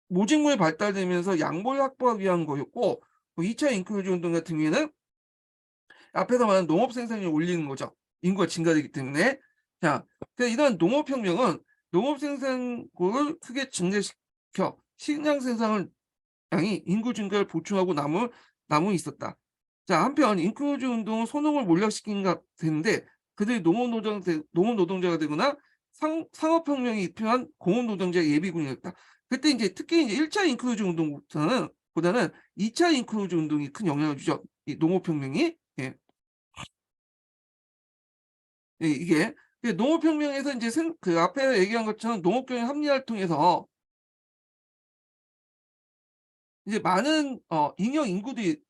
모직물이 발달되면서 양보를 확보하기 위한 거였고 2차 인클루전 운동 같은 경우에는 앞에서 말한 농업 생산량을 올리는 거죠. 인구가 증가되기 때문에. 자, 이런 농업혁명은 농업 생산고를 크게 증대시켜 식량 생산을 양이 인구 증가를 보충하고 남은 있었다. 자, 한편 인클루즈 운동은 소농을 몰락시킨 것 되는데 그들이 농업 노동자가 되거나 상업혁명이 필요한 공업 노동자 예비군이었다. 그때 이제 특히 이제 1차 인클루즈 운동보다는 2차 인클루즈 운동이 큰 영향을 주죠. 이 농업혁명이. 예. 예, 이게 농업혁명에서 이제 그 앞에 얘기한 것처럼 농업경영 합리화를 통해서 이제 많은 잉여 인구들이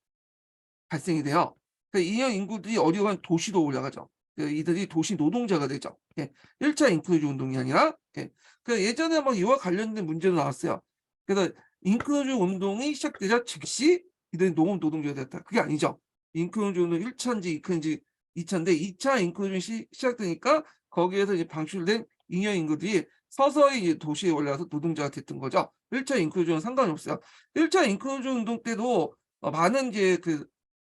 발생이 돼요. 그 잉여 인구들이 어려운 도시로 올라가죠. 이들이 도시 노동자가 되죠. 예. 1차 인클루즈 운동이 아니라 예전에 막 이와 관련된 문제도 나왔어요. 그래서 인클루즈 운동이 시작되자 즉시 이들이 농업 노동자가 됐다. 그게 아니죠. 인클루즈 운동 1차인지 2차인지 2차인데 2차 인클루전이 시작되니까 거기에서 이제 방출된 잉여 인구들이 서서히 이제 도시에 올라와서 노동자가 됐던 거죠. 1차 인클루전은 상관이 없어요. 1차 인클루전 운동 때도 많은 이제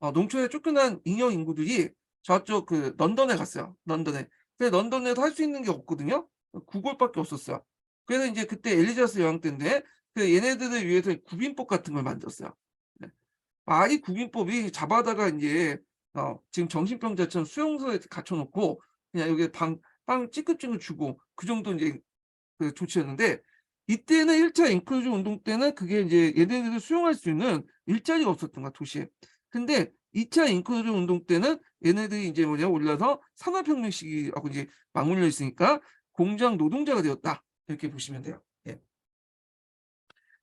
농촌에 쫓겨난 잉여 인구들이 저쪽 런던에 갔어요. 런던에. 근데 런던에서 할 수 있는 게 없거든요. 구걸밖에 없었어요. 그래서 이제 그때 엘리자베스 여왕 때인데 얘네들을 위해서 구빈법 같은 걸 만들었어요. 네. 이 구빈법이 잡아다가 이제 지금 정신병자처럼 수용소에 갇혀 놓고 그냥 여기에 빵 찌끗찌끗 주고 그 정도 이제 조치였는데 이때는 1차 인클루전 운동 때는 그게 이제 얘네들을 수용할 수 있는 일자리가 없었던 거야, 도시에. 근데 2차 인클루전 운동 때는 얘네들이 이제 올라서 산업혁명 시기하고 이제 맞물려 있으니까 공장 노동자가 되었다. 이렇게 보시면 돼요. 예.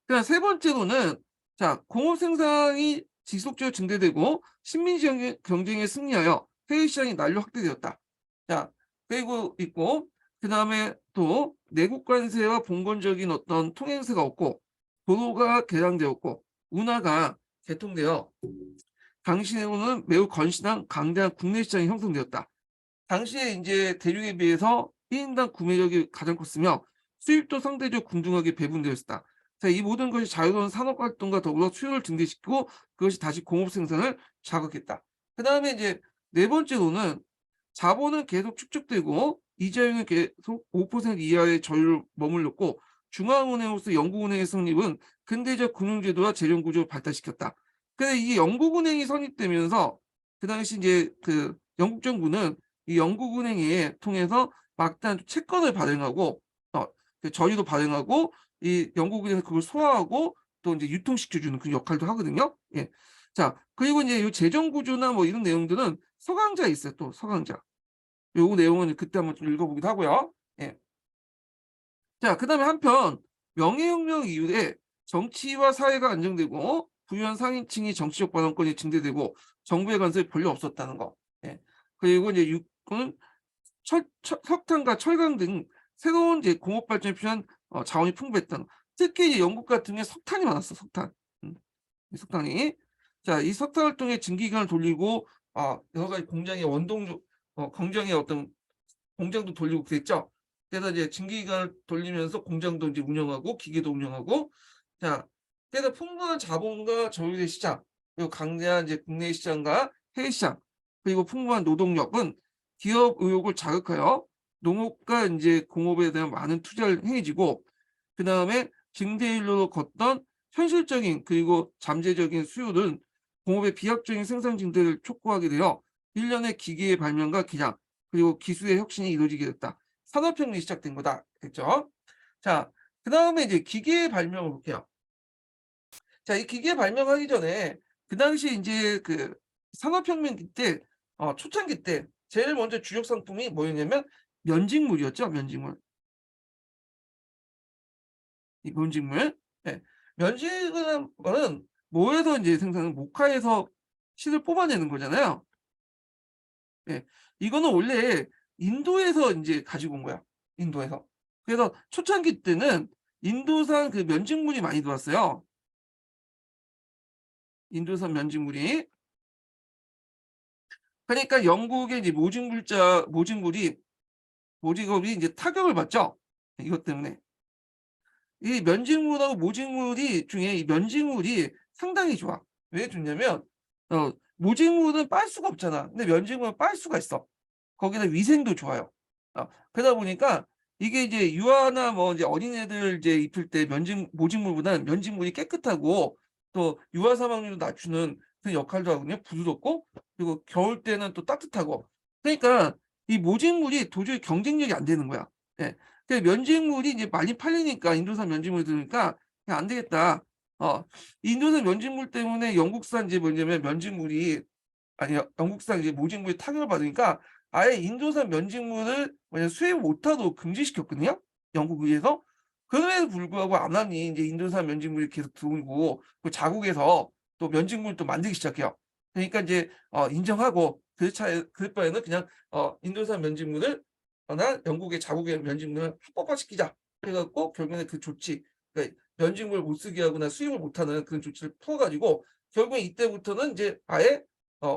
그다음 세 번째로는 자, 공업 생산이 지속적으로 증대되고 식민 경쟁에 승리하여 해외 시장이 날로 확대되었다. 자, 그리고 있고 그다음에 또 내국 관세와 봉건적인 어떤 통행세가 없고 도로가 개량되었고 운하가 개통되어 당시에는 매우 건실한 강대한 국내 시장이 형성되었다. 당시에 이제 대륙에 비해서 1인당 구매력이 가장 컸으며 수입도 상대적으로 균등하게 배분되었다. 자, 이 모든 것이 자유로운 산업 활동과 더불어 수요를 증대시키고 그것이 다시 공업 생산을 자극했다. 그다음에 이제 네 번째로는 자본은 계속 축적되고 이자율은 계속 5% 이하의 저율을 머물렀고 중앙은행으로서 영국은행의 성립은 근대적 금융제도와 재정구조를 발달시켰다. 근데 이 영국은행이 성립되면서 그 당시 이제 영국 정부는 이 영국은행에 통해서 막대한 채권을 발행하고 저희도 발행하고 이 영국은행에서 그걸 소화하고 또 이제 유통시켜주는 그 역할도 하거든요. 예. 자, 그리고 이제 이 재정 구조나 뭐 이런 내용들은 서강자에 있어요. 또 서강자. 요 내용은 그때 한번 좀 읽어보기도 하고요. 예. 자, 그다음에 한편 명예혁명 이후에 정치와 사회가 안정되고 부유한 상인층이 정치적 발언권이 증대되고 정부의 간섭이 별로 없었다는 거. 예. 그리고 이제 육군 석탄과 철강 등 새로운 이제 공업 발전에 필요한 자원이 풍부했던 특히 이제 영국 같은 경우에 석탄이 많았어, 석탄. 이 석탄이. 자, 이 석탄을 통해 증기기관을 돌리고 여러 가지 공장의 공장의 어떤 공장도 돌리고 그랬죠. 그래서 이제 증기기관을 돌리면서 공장도 이제 운영하고 기계도 운영하고 자, 그래서 풍부한 자본과 저율의 시장 그리고 강대한 이제 국내 시장과 해외 시장 그리고 풍부한 노동력은 기업 의욕을 자극하여 농업과 이제 공업에 대한 많은 투자를 행해지고 그 다음에 증대율로 걷던 현실적인 그리고 잠재적인 수요는 공업의 비약적인 생산 증대를 촉구하게 되어 일련의 기계의 발명과 기장 그리고 기술의 혁신이 이루어지게 됐다. 산업혁명이 시작된 거다. 됐죠? 자, 그 다음에 이제 기계의 발명을 볼게요. 자, 이 기계 발명하기 전에 그 당시 이제 그 산업혁명기 때 초창기 때 제일 먼저 주력 상품이 뭐였냐면 면직물이었죠. 면직물. 이 면직물. 예. 면직이라는 거는 뭐에서 이제 생산은 목화에서 실을 뽑아내는 거잖아요. 예. 이거는 원래 인도에서 이제 가지고 온 거야. 인도에서. 그래서 초창기 때는 인도산 그 면직물이 많이 들어왔어요. 인도산 면직물이. 그러니까 영국의 이제 모직업이 이제 타격을 받죠. 이것 때문에. 이 면직물하고 모직물이 중에 이 면직물이 상당히 좋아. 왜 좋냐면 모직물은 빨 수가 없잖아. 근데 면직물은 빨 수가 있어. 거기다 위생도 좋아요. 그러다 보니까 이게 이제 유아나 뭐 이제 어린애들 이제 입힐 때 모직물보다는 면직물이 깨끗하고 또 유아 사망률을 낮추는 그 역할도 하거든요. 부드럽고 그리고 겨울 때는 또 따뜻하고. 그러니까 이 모직물이 도저히 경쟁력이 안 되는 거야. 예. 그 면직물이 이제 많이 팔리니까 인도산 면직물이 들으니까 야, 안 되겠다. 인도산 면직물 때문에 영국산 이제 뭐냐면 면직물이 아니 영국산 이제 모직물이 타격을 받으니까 아예 인도산 면직물을 뭐냐 수입 못하도록 금지시켰거든요. 영국에서. 그럼에도 불구하고 안 하니 이제 인도산 면직물이 계속 들어오고 그 자국에서 또 면직물 또 만들기 시작해요. 그러니까 이제 인정하고 그럴 바에는 그냥 인도산 면직물을 나 영국의 자국의 면직물을 합법화시키자. 그래갖고 결국에는 그 조치, 그러니까 면직물 못 쓰게 하거나 수입을 못하는 그런 조치를 풀어가지고 결국에 이때부터는 이제 아예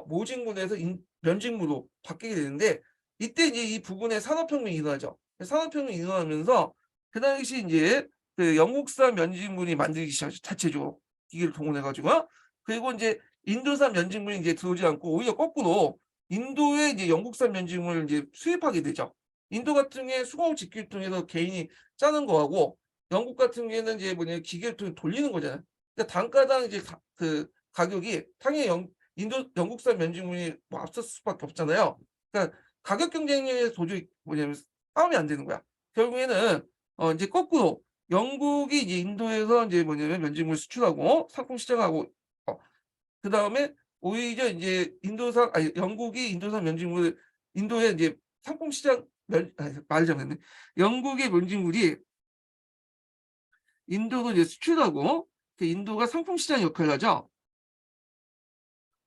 모직물에서 면직물로 바뀌게 되는데 이때 이제 이 부분에 산업혁명이 일어나죠. 산업혁명이 일어나면서 그 당시 이제 그 영국산 면직물이 만들기 시작하죠. 자체적으로 기계를 동원해가지고 그리고 이제 인도산 면직물이 이제 들어오지 않고 오히려 거꾸로 인도에 이제 영국산 면직물을 이제 수입하게 되죠. 인도 같은 경우에 수공업 직기를 통해서 개인이 짜는 거하고 영국 같은 경우에는 이제 뭐냐 기계를 통해 돌리는 거잖아요. 그러니까 단가당 이제 그 가격이 당연히 영국산 면직물이 뭐 앞섰을 수밖에 없잖아요. 그러니까 가격 경쟁력에 도저히 뭐냐면 싸움이 안 되는 거야. 결국에는 이제 거꾸로 영국이 이제 인도에서 이제 뭐냐면 면직물 수출하고 상품 시장하고 그 다음에 오히려 이제 영국이 인도산 면직물 인도에 이제 상품 시장 말이 잘못했네. 영국의 면직물이 인도로 이제 수출하고 그 인도가 상품 시장 역할을 하죠.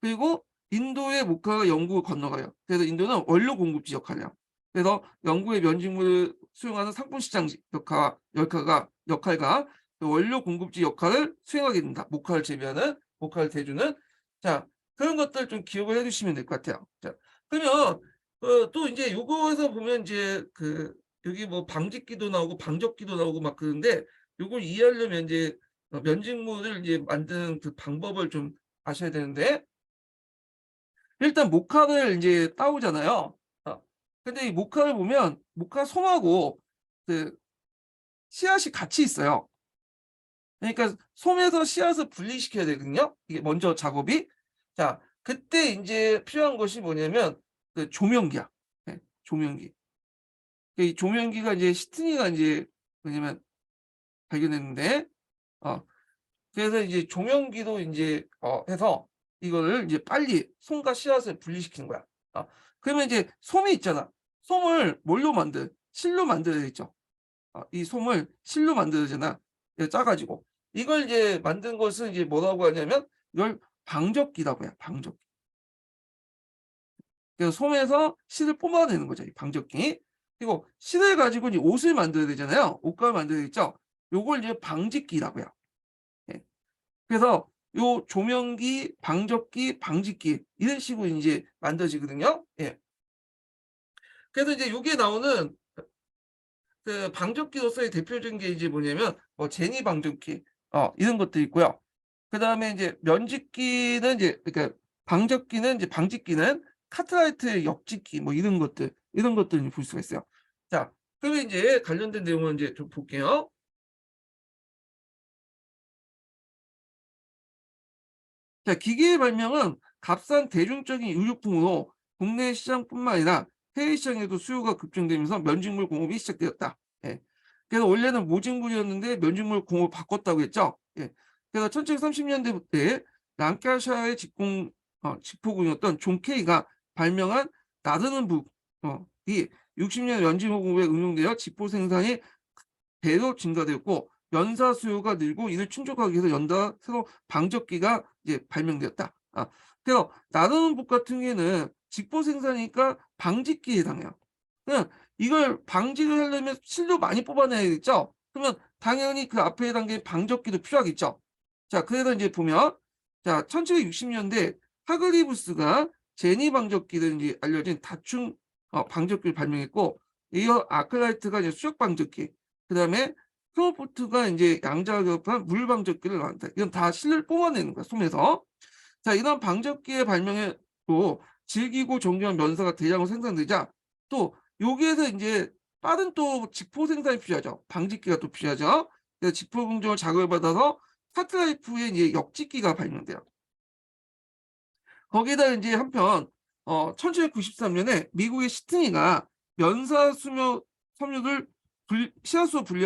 그리고 인도의 목화가 영국을 건너가요. 그래서 인도는 원료 공급지 역할을 해요. 그래서 영국의 면직물을 수용하는 상품 시장 역할과 원료 공급지 역할을 수행하게 된다. 목화를 대주는 자 그런 것들 좀 기억을 해주시면 될 것 같아요. 자 그러면 또 이제 요거에서 보면 이제 그 여기 뭐 방직기도 나오고 방적기도 나오고 막 그런데 요걸 이해하려면 이제 면직물을 이제 만드는 그 방법을 좀 아셔야 되는데 일단 모카를 이제 따오잖아요. 근데 이 모카를 보면 모카 솜하고 그 씨앗이 같이 있어요. 그러니까 솜에서 씨앗을 분리시켜야 되거든요. 이게 먼저 작업이. 자, 그때 이제 필요한 것이 뭐냐면 그 조명기야. 네, 조명기. 이 조명기가 이제 시트니가 이제 뭐냐면 발견했는데 어, 그래서 이제 조명기도 이제 해서 이거를 이제 빨리 솜과 씨앗을 분리시키는 거야. 그러면 이제 솜이 있잖아. 솜을 뭘로 실로 만들어야 겠죠. 이 솜을 실로 만들잖아. 짜가지고 이걸 이제 만든 것을 이제 뭐라고 하냐면 이걸 방적기라고 해요. 방적기. 그래서 솜에서 실을 뽑아내는 거죠. 이 방적기. 그리고 실을 가지고 이제 옷을 만들어야 되잖아요. 옷감을 만들어야 겠죠. 요걸 이제 방직기라고 해요. 예. 그래서 요 조명기, 방적기, 방직기 이런 식으로 이제 만들어지거든요. 예. 그래서 이제 요게 나오는 그 방적기로서의 대표적인 게 이제 뭐냐면 뭐 제니 방적기 이런 것도 있고요. 그다음에 이제 면직기는 이제 그러니까 방적기는 이제 방직기는 카트라이트의 역직기 뭐 이런 것들 볼 수가 있어요. 자, 그러면 이제 관련된 내용을 이제 좀 볼게요. 자, 기계의 발명은 값싼 대중적인 의료품으로 국내 시장뿐만 아니라 해외 시장에도 수요가 급증되면서 면직물 공업이 시작되었다. 예. 그래서 원래는 모직물이었는데 면직물 공업을 바꿨다고 했죠. 예. 그래서 1730년대부터 랑카샤의 직포군이었던 존 케이가 발명한 나르는 북이 60년 면직물 공업에 응용되어 직포 생산이 배로 증가되었고 연사 수요가 늘고 이를 충족하기 위해서 연달아 새로 방적기가 이제 발명되었다. 그래서 나르는 북 같은 경우에는 직보 생산이니까 방직기에 해당해요. 그냥 이걸 방직을 하려면 실도 많이 뽑아내야겠죠. 그러면 당연히 그 앞에 단계에 방적기도 필요하겠죠. 자, 그래서 이제 보면 자 1760년대 하글리부스가 제니 방적기를 이제 알려진 다중 방적기를 발명했고 이어 아클라이트가 이제 수력 방적기, 그다음에 스노포트가 이제 양자역학한 물 방적기를 나왔다. 이건 다 실을 뽑아내는 거야, 솜에서. 자, 이런 방적기의 발명에 또 질기고 정교한 면사가 대량으로 생산되자 또 여기에서 이제 빠른 또 직포 생산이 필요하죠. 방직기가 또 필요하죠. 그래서 직포 공정을 자극을 받아서 카트라이프의 이제 역직기가 발명돼요. 거기에다 이제 한편 1793년에 미국의 시트니가 면사 섬유를 시화수 분리,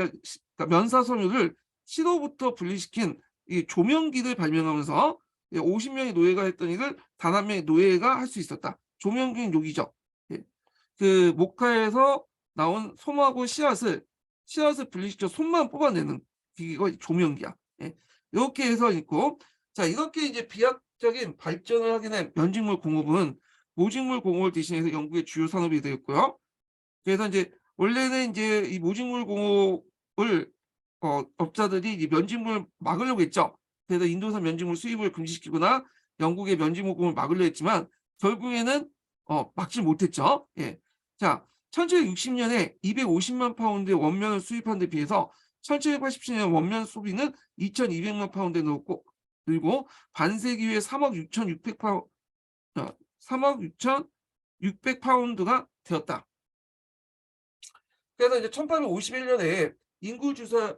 그러니까 면사 섬유를 시로부터 분리시킨 이 조명기를 발명하면서 50명의 노예가 했던 일을 단 한 명의 노예가 할 수 있었다. 조명기는 여기죠. 예. 그 목화에서 나온 솜하고 씨앗을 분리시켜 솜만 뽑아내는 기기가 조명기야. 예. 이렇게 해서 있고, 자, 이렇게 이제 비약적인 발전을 하게 된 면직물 공업은 모직물 공업을 대신해서 영국의 주요 산업이 되었고요. 그래서 이제 원래는 이제 이 모직물 공업을 업자들이 이 면직물을 막으려고 했죠. 그래서 인도산 면직물 수입을 금지시키거나 영국의 면직물 공업을 막으려 했지만 결국에는 막지 못했죠. 예. 자, 1760년에 250만 파운드의 원면을 수입한 데 비해서 1787년 원면 소비는 2200만 파운드에 늘고 반세기 후에 3억 6,600 파운드, 3억 6,600 파운드가 되었다. 그래서 이제 1851년에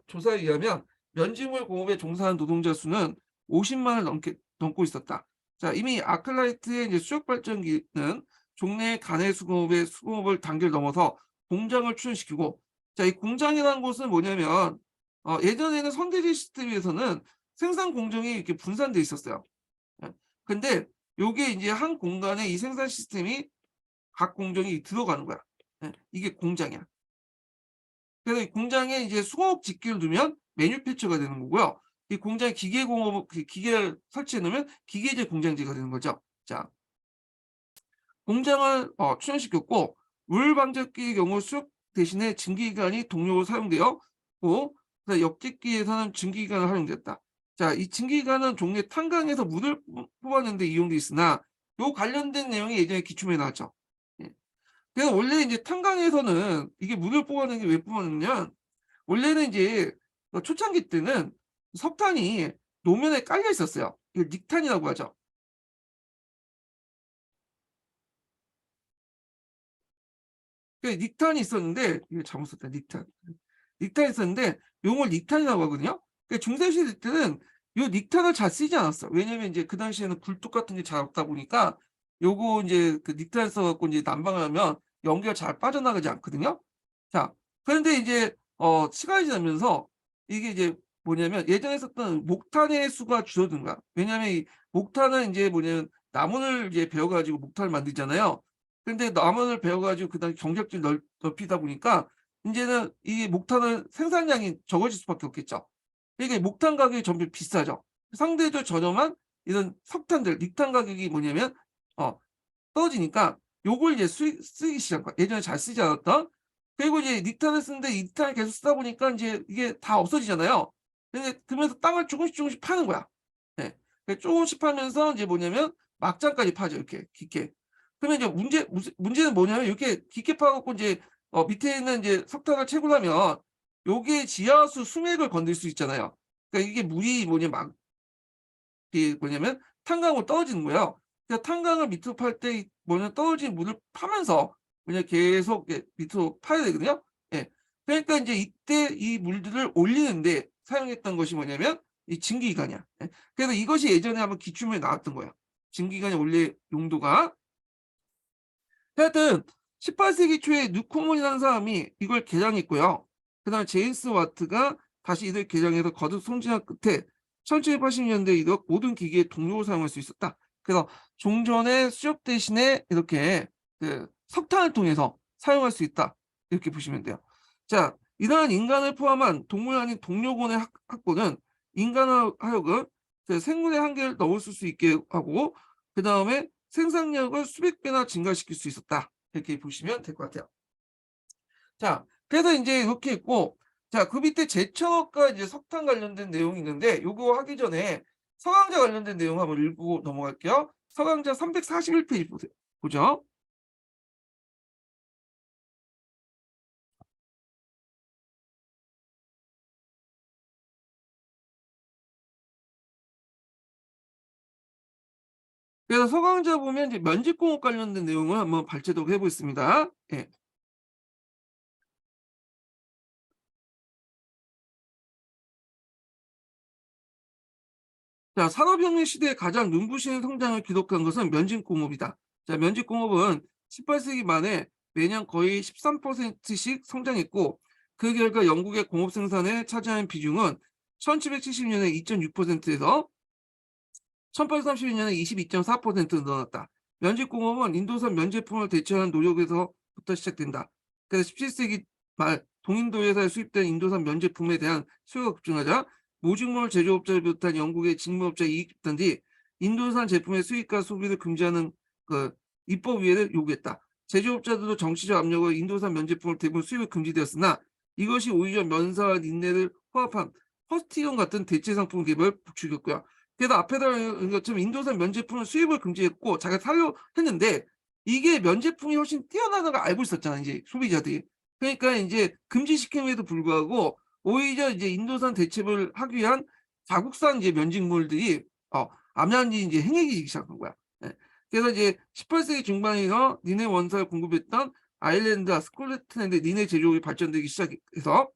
조사에 의하면 면직물 공업에 종사한 노동자 수는 50만을 넘고 있었다. 자, 이미 아클라이트의 이제 수력 발전기는 종래 간해 수공업을 단계를 넘어서 공장을 출현시키고, 자, 이 공장이라는 곳은 뭐냐면 예전에는 선대지 시스템에서는 생산 공정이 이렇게 분산돼 있었어요. 예. 근데 요게 이제 한 공간에 이 생산 시스템이 각 공정이 들어가는 거야. 예. 이게 공장이야. 그래서 이 공장에 이제 수공업 직기를 두면 매뉴패처가 되는 거고요. 이 공장에 기계를 설치해 놓으면 기계제 공장지가 되는 거죠. 자, 공장을 출현시켰고 물 방적기의 경우 수력 대신에 증기기관이 동력으로 사용되었고 역직기에서는 증기기관을 활용됐다. 자, 이 증기기관은 종래 탄광에서 물을 뽑아내는 데 이용돼 있으나 요 관련된 내용이 예전에 기출문에 나왔죠. 예. 그래서 원래 이제 탄광에서는 이게 물을 뽑아내는 게 왜 뽑아내느냐? 원래는 이제 초창기 때는 석탄이 노면에 깔려 있었어요. 이걸 닉탄이라고 하죠. 그 닉탄이 있었는데 이거 잘못 썼다. 닉탄이 있었는데 용을 닉탄이라고 하거든요. 그 중세시대 때는 요 닉탄을 잘 쓰지 않았어. 왜냐면 이제 그 당시에는 굴뚝 같은 게 잘 없다 보니까 요거 이제 그 닉탄 써갖고 이제 난방을 하면 연기가 잘 빠져나가지 않거든요. 자, 그런데 이제 시간이 지나면서 이게 이제 뭐냐면 예전에 썼던 목탄의 수가 줄어든 거야. 왜냐면 이 목탄은 이제 뭐냐면 나무를 이제 베어가지고 목탄을 만들잖아요. 근데 나무를 베어가지고 그다음에 경작지를 넓히다 보니까 이제는 이 목탄은 생산량이 적어질 수밖에 없겠죠. 이게 목탄 가격이 점점 비싸죠. 상대적으로 저렴한 이런 석탄들, 닉탄 가격이 뭐냐면 떨어지니까 요걸 이제 쓰기 시작한 거야. 예전에 잘 쓰지 않았던. 그리고 이제 닉탄을 쓰는데 닉탄을 계속 쓰다 보니까 이제 이게 다 없어지잖아요. 근데 그러면서 땅을 조금씩 파는 거야. 네. 조금씩 파면서 이제 뭐냐면 막장까지 파죠. 이렇게 깊게. 그러면 이제 문제는 뭐냐면 이렇게 깊게 파갖고 이제 밑에 있는 이제 석탄을 채굴하면 요게 지하수 수맥을 건들 수 있잖아요. 그러니까 이게 물이 뭐냐면 탄광으로 떨어지는 거예요. 그러니까 탄광을 밑으로 팔 때 뭐냐면 떨어진 물을 파면서 그냥 계속 밑으로 파야 되거든요. 예. 그러니까 이제 이때 이 물들을 올리는데 사용했던 것이 뭐냐면 이 증기기관이야. 예. 그래서 이것이 예전에 한번 기출문에 나왔던 거예요. 증기기관의 원래 용도가. 하여튼 18세기 초에 뉴코먼이라는 사람이 이걸 개량했고요. 그다음에 제임스 와트가 다시 이들 개량해서 거듭 성진한 끝에 1780년대 이르 모든 기기에 동력을 사용할 수 있었다. 그래서 종전의 수력 대신에 이렇게 그 석탄을 통해서 사용할 수 있다. 이렇게 보시면 돼요. 자, 이러한 인간을 포함한 동물 아닌 동력원의 확보는 인간을 하여금 그 생물의 한계를 넘을 수 있게 하고 그다음에 생산력을 수백 배나 증가시킬 수 있었다. 이렇게 보시면 될 것 같아요. 자, 그래서 이제 이렇게 있고, 자, 그 밑에 제철과 이제 석탄 관련된 내용이 있는데, 요거 하기 전에 서강자 관련된 내용 한번 읽고 넘어갈게요. 서강자 341페이지 보세요. 보죠. 그래서 서강자 보면 이제 면직공업 관련된 내용을 한번 발제도록 해보겠습니다. 예. 자, 산업혁명 시대에 가장 눈부신 성장을 기록한 것은 면직공업이다. 자, 면직공업은 18세기 말에 매년 거의 13%씩 성장했고, 그 결과 영국의 공업 생산에 차지하는 비중은 1770년에 2.6%에서 1832년에 22.4%로 늘어났다. 면직공업은 인도산 면제품을 대체하는 노력에서부터 시작된다. 그래서 17세기 말 동인도에서 수입된 인도산 면제품에 대한 수요가 급증하자 모직물 제조업자를 비롯한 영국의 직무업자 이익집단들이 인도산 제품의 수입과 소비를 금지하는 그 입법위회를 요구했다. 제조업자들도 정치적 압력으로 인도산 면제품을 대부분 수입을 금지되었으나 이것이 오히려 면사와 린넨을 화합한 퍼스티온 같은 대체 상품 개발을 부추겼고요. 그래서 앞에다 말한 것처럼 인도산 면제품은 수입을 금지했고 자기가 살려고 했는데 이게 면제품이 훨씬 뛰어나다는 걸 알고 있었잖아, 이제 소비자들이. 그러니까 이제 금지시킴에도 불구하고 오히려 이제 인도산 대체를 하기 위한 자국산 이제 면직물들이 암양리 이제 행해지기 시작한 거야. 예. 그래서 이제 18세기 중반에서 니네 원사를 공급했던 아일랜드, 스콜틀랜드 니네 제조업이 발전되기 시작해서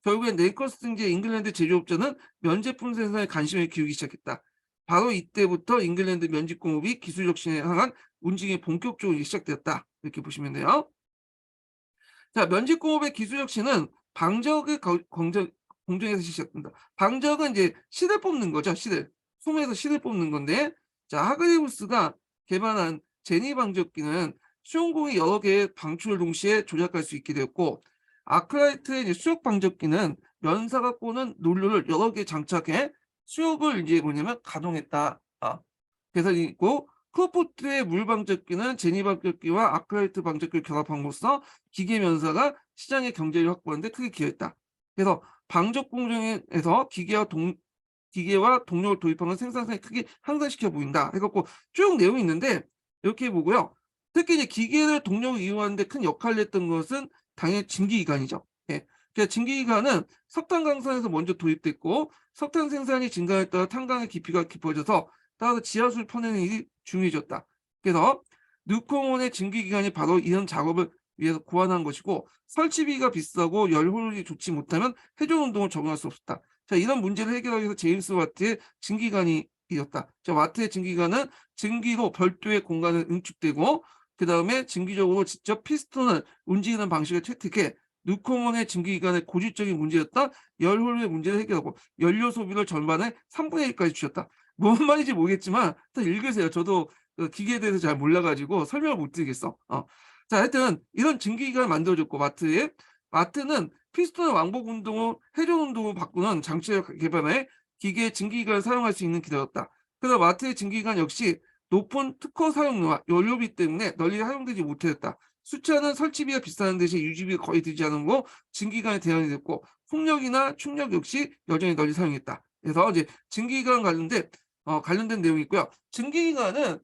결국엔 네이커스 등지의 잉글랜드 제조업자는 면제품 생산에 관심을 기울이기 시작했다. 바로 이때부터 잉글랜드 면직공업이 기술 혁신에 향한 움직임이 본격적으로 시작되었다. 이렇게 보시면 돼요. 자, 면직공업의 기술 혁신은 방적의 공정에서 시작된다. 방적은 이제 실을 뽑는 거죠. 실을. 솜에서 실을 뽑는 건데, 자, 하그리우스가 개발한 제니 방적기는 수용공이 여러 개의 방출을 동시에 조작할 수 있게 되었고, 아크라이트의 이제 수역 방적기는 면사가 꼬는 논료를 여러 개 장착해 수역을 이제 뭐냐면 가동했다. 그래서 있고, 크로포트의 물 방적기는 제니 방적기와 아크라이트 방적기를 결합함으로써 기계 면사가 시장의 경제를 확보하는 데 크게 기여했다. 그래서 방적 공정에서 기계와 동력을 도입하는 생산성이 크게 향상시켜 보인다. 해갖고 쭉 내용이 있는데 이렇게 보고요. 특히 이제 기계를 동력을 이용하는 데 큰 역할을 했던 것은 당연히 증기기관이죠. 예. 그러니까 증기기관은 석탄 강산에서 먼저 도입됐고 석탄 생산이 증가에 따라 탄광의 깊이가 깊어져서 따라서 지하수를 퍼내는 일이 중요해졌다. 그래서 뉴코몬의 증기기관이 바로 이런 작업을 위해서 고안한 것이고 설치비가 비싸고 열 효율이 좋지 못하면 회전 운동을 적용할 수 없었다. 자, 이런 문제를 해결하기 위해서 제임스 와트의 증기관이 있었다. 자, 와트의 증기관은 증기로 별도의 공간을 응축되고 그 다음에 증기적으로 직접 피스톤을 움직이는 방식을 채택해 뉴코몬의 증기기관의 고질적인 문제였던 열 효율의 문제를 해결하고 연료 소비를 절반의 3분의 1까지 줄였다. 뭔 말인지 모르겠지만 또 읽으세요. 저도 그 기계에 대해서 잘 몰라가지고 설명을 못 드리겠어. 자, 하여튼 이런 증기기관을 만들어줬고 마트는 피스톤의 왕복 운동을 회전 운동으로 바꾸는 장치를 개발해 기계의 증기기관을 사용할 수 있는 기술이었다. 그래서 마트의 증기기관 역시 높은 특허 사용료와 연료비 때문에 널리 사용되지 못했다. 수차는 설치비가 비싼 대신 유지비가 거의 들지 않은 거 증기기관에 대응이 됐고 풍력이나 충력 역시 여전히 널리 사용했다. 그래서 이제 증기기관 관련된 내용이 있고요. 증기기관은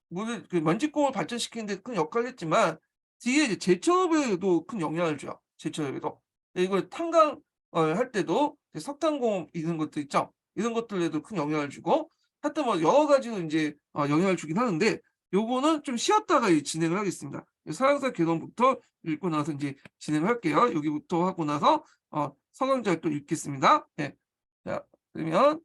물론 그 면직공을 발전시키는 데 큰 역할을 했지만 뒤에 이제 제철업에도 큰 영향을 줘요. 제철업에도. 이걸 탄광 할 때도 석탄공업 이런 것들 있죠. 이런 것들에도 큰 영향을 주고 하여튼 뭐 여러 가지로 이제 영향을 주긴 하는데 요거는 좀 쉬었다가 진행을 하겠습니다. 서양사 개론부터 읽고 나서 이제 진행을 할게요. 여기부터 하고 나서 서강자를 또 읽겠습니다. 네. 자, 그러면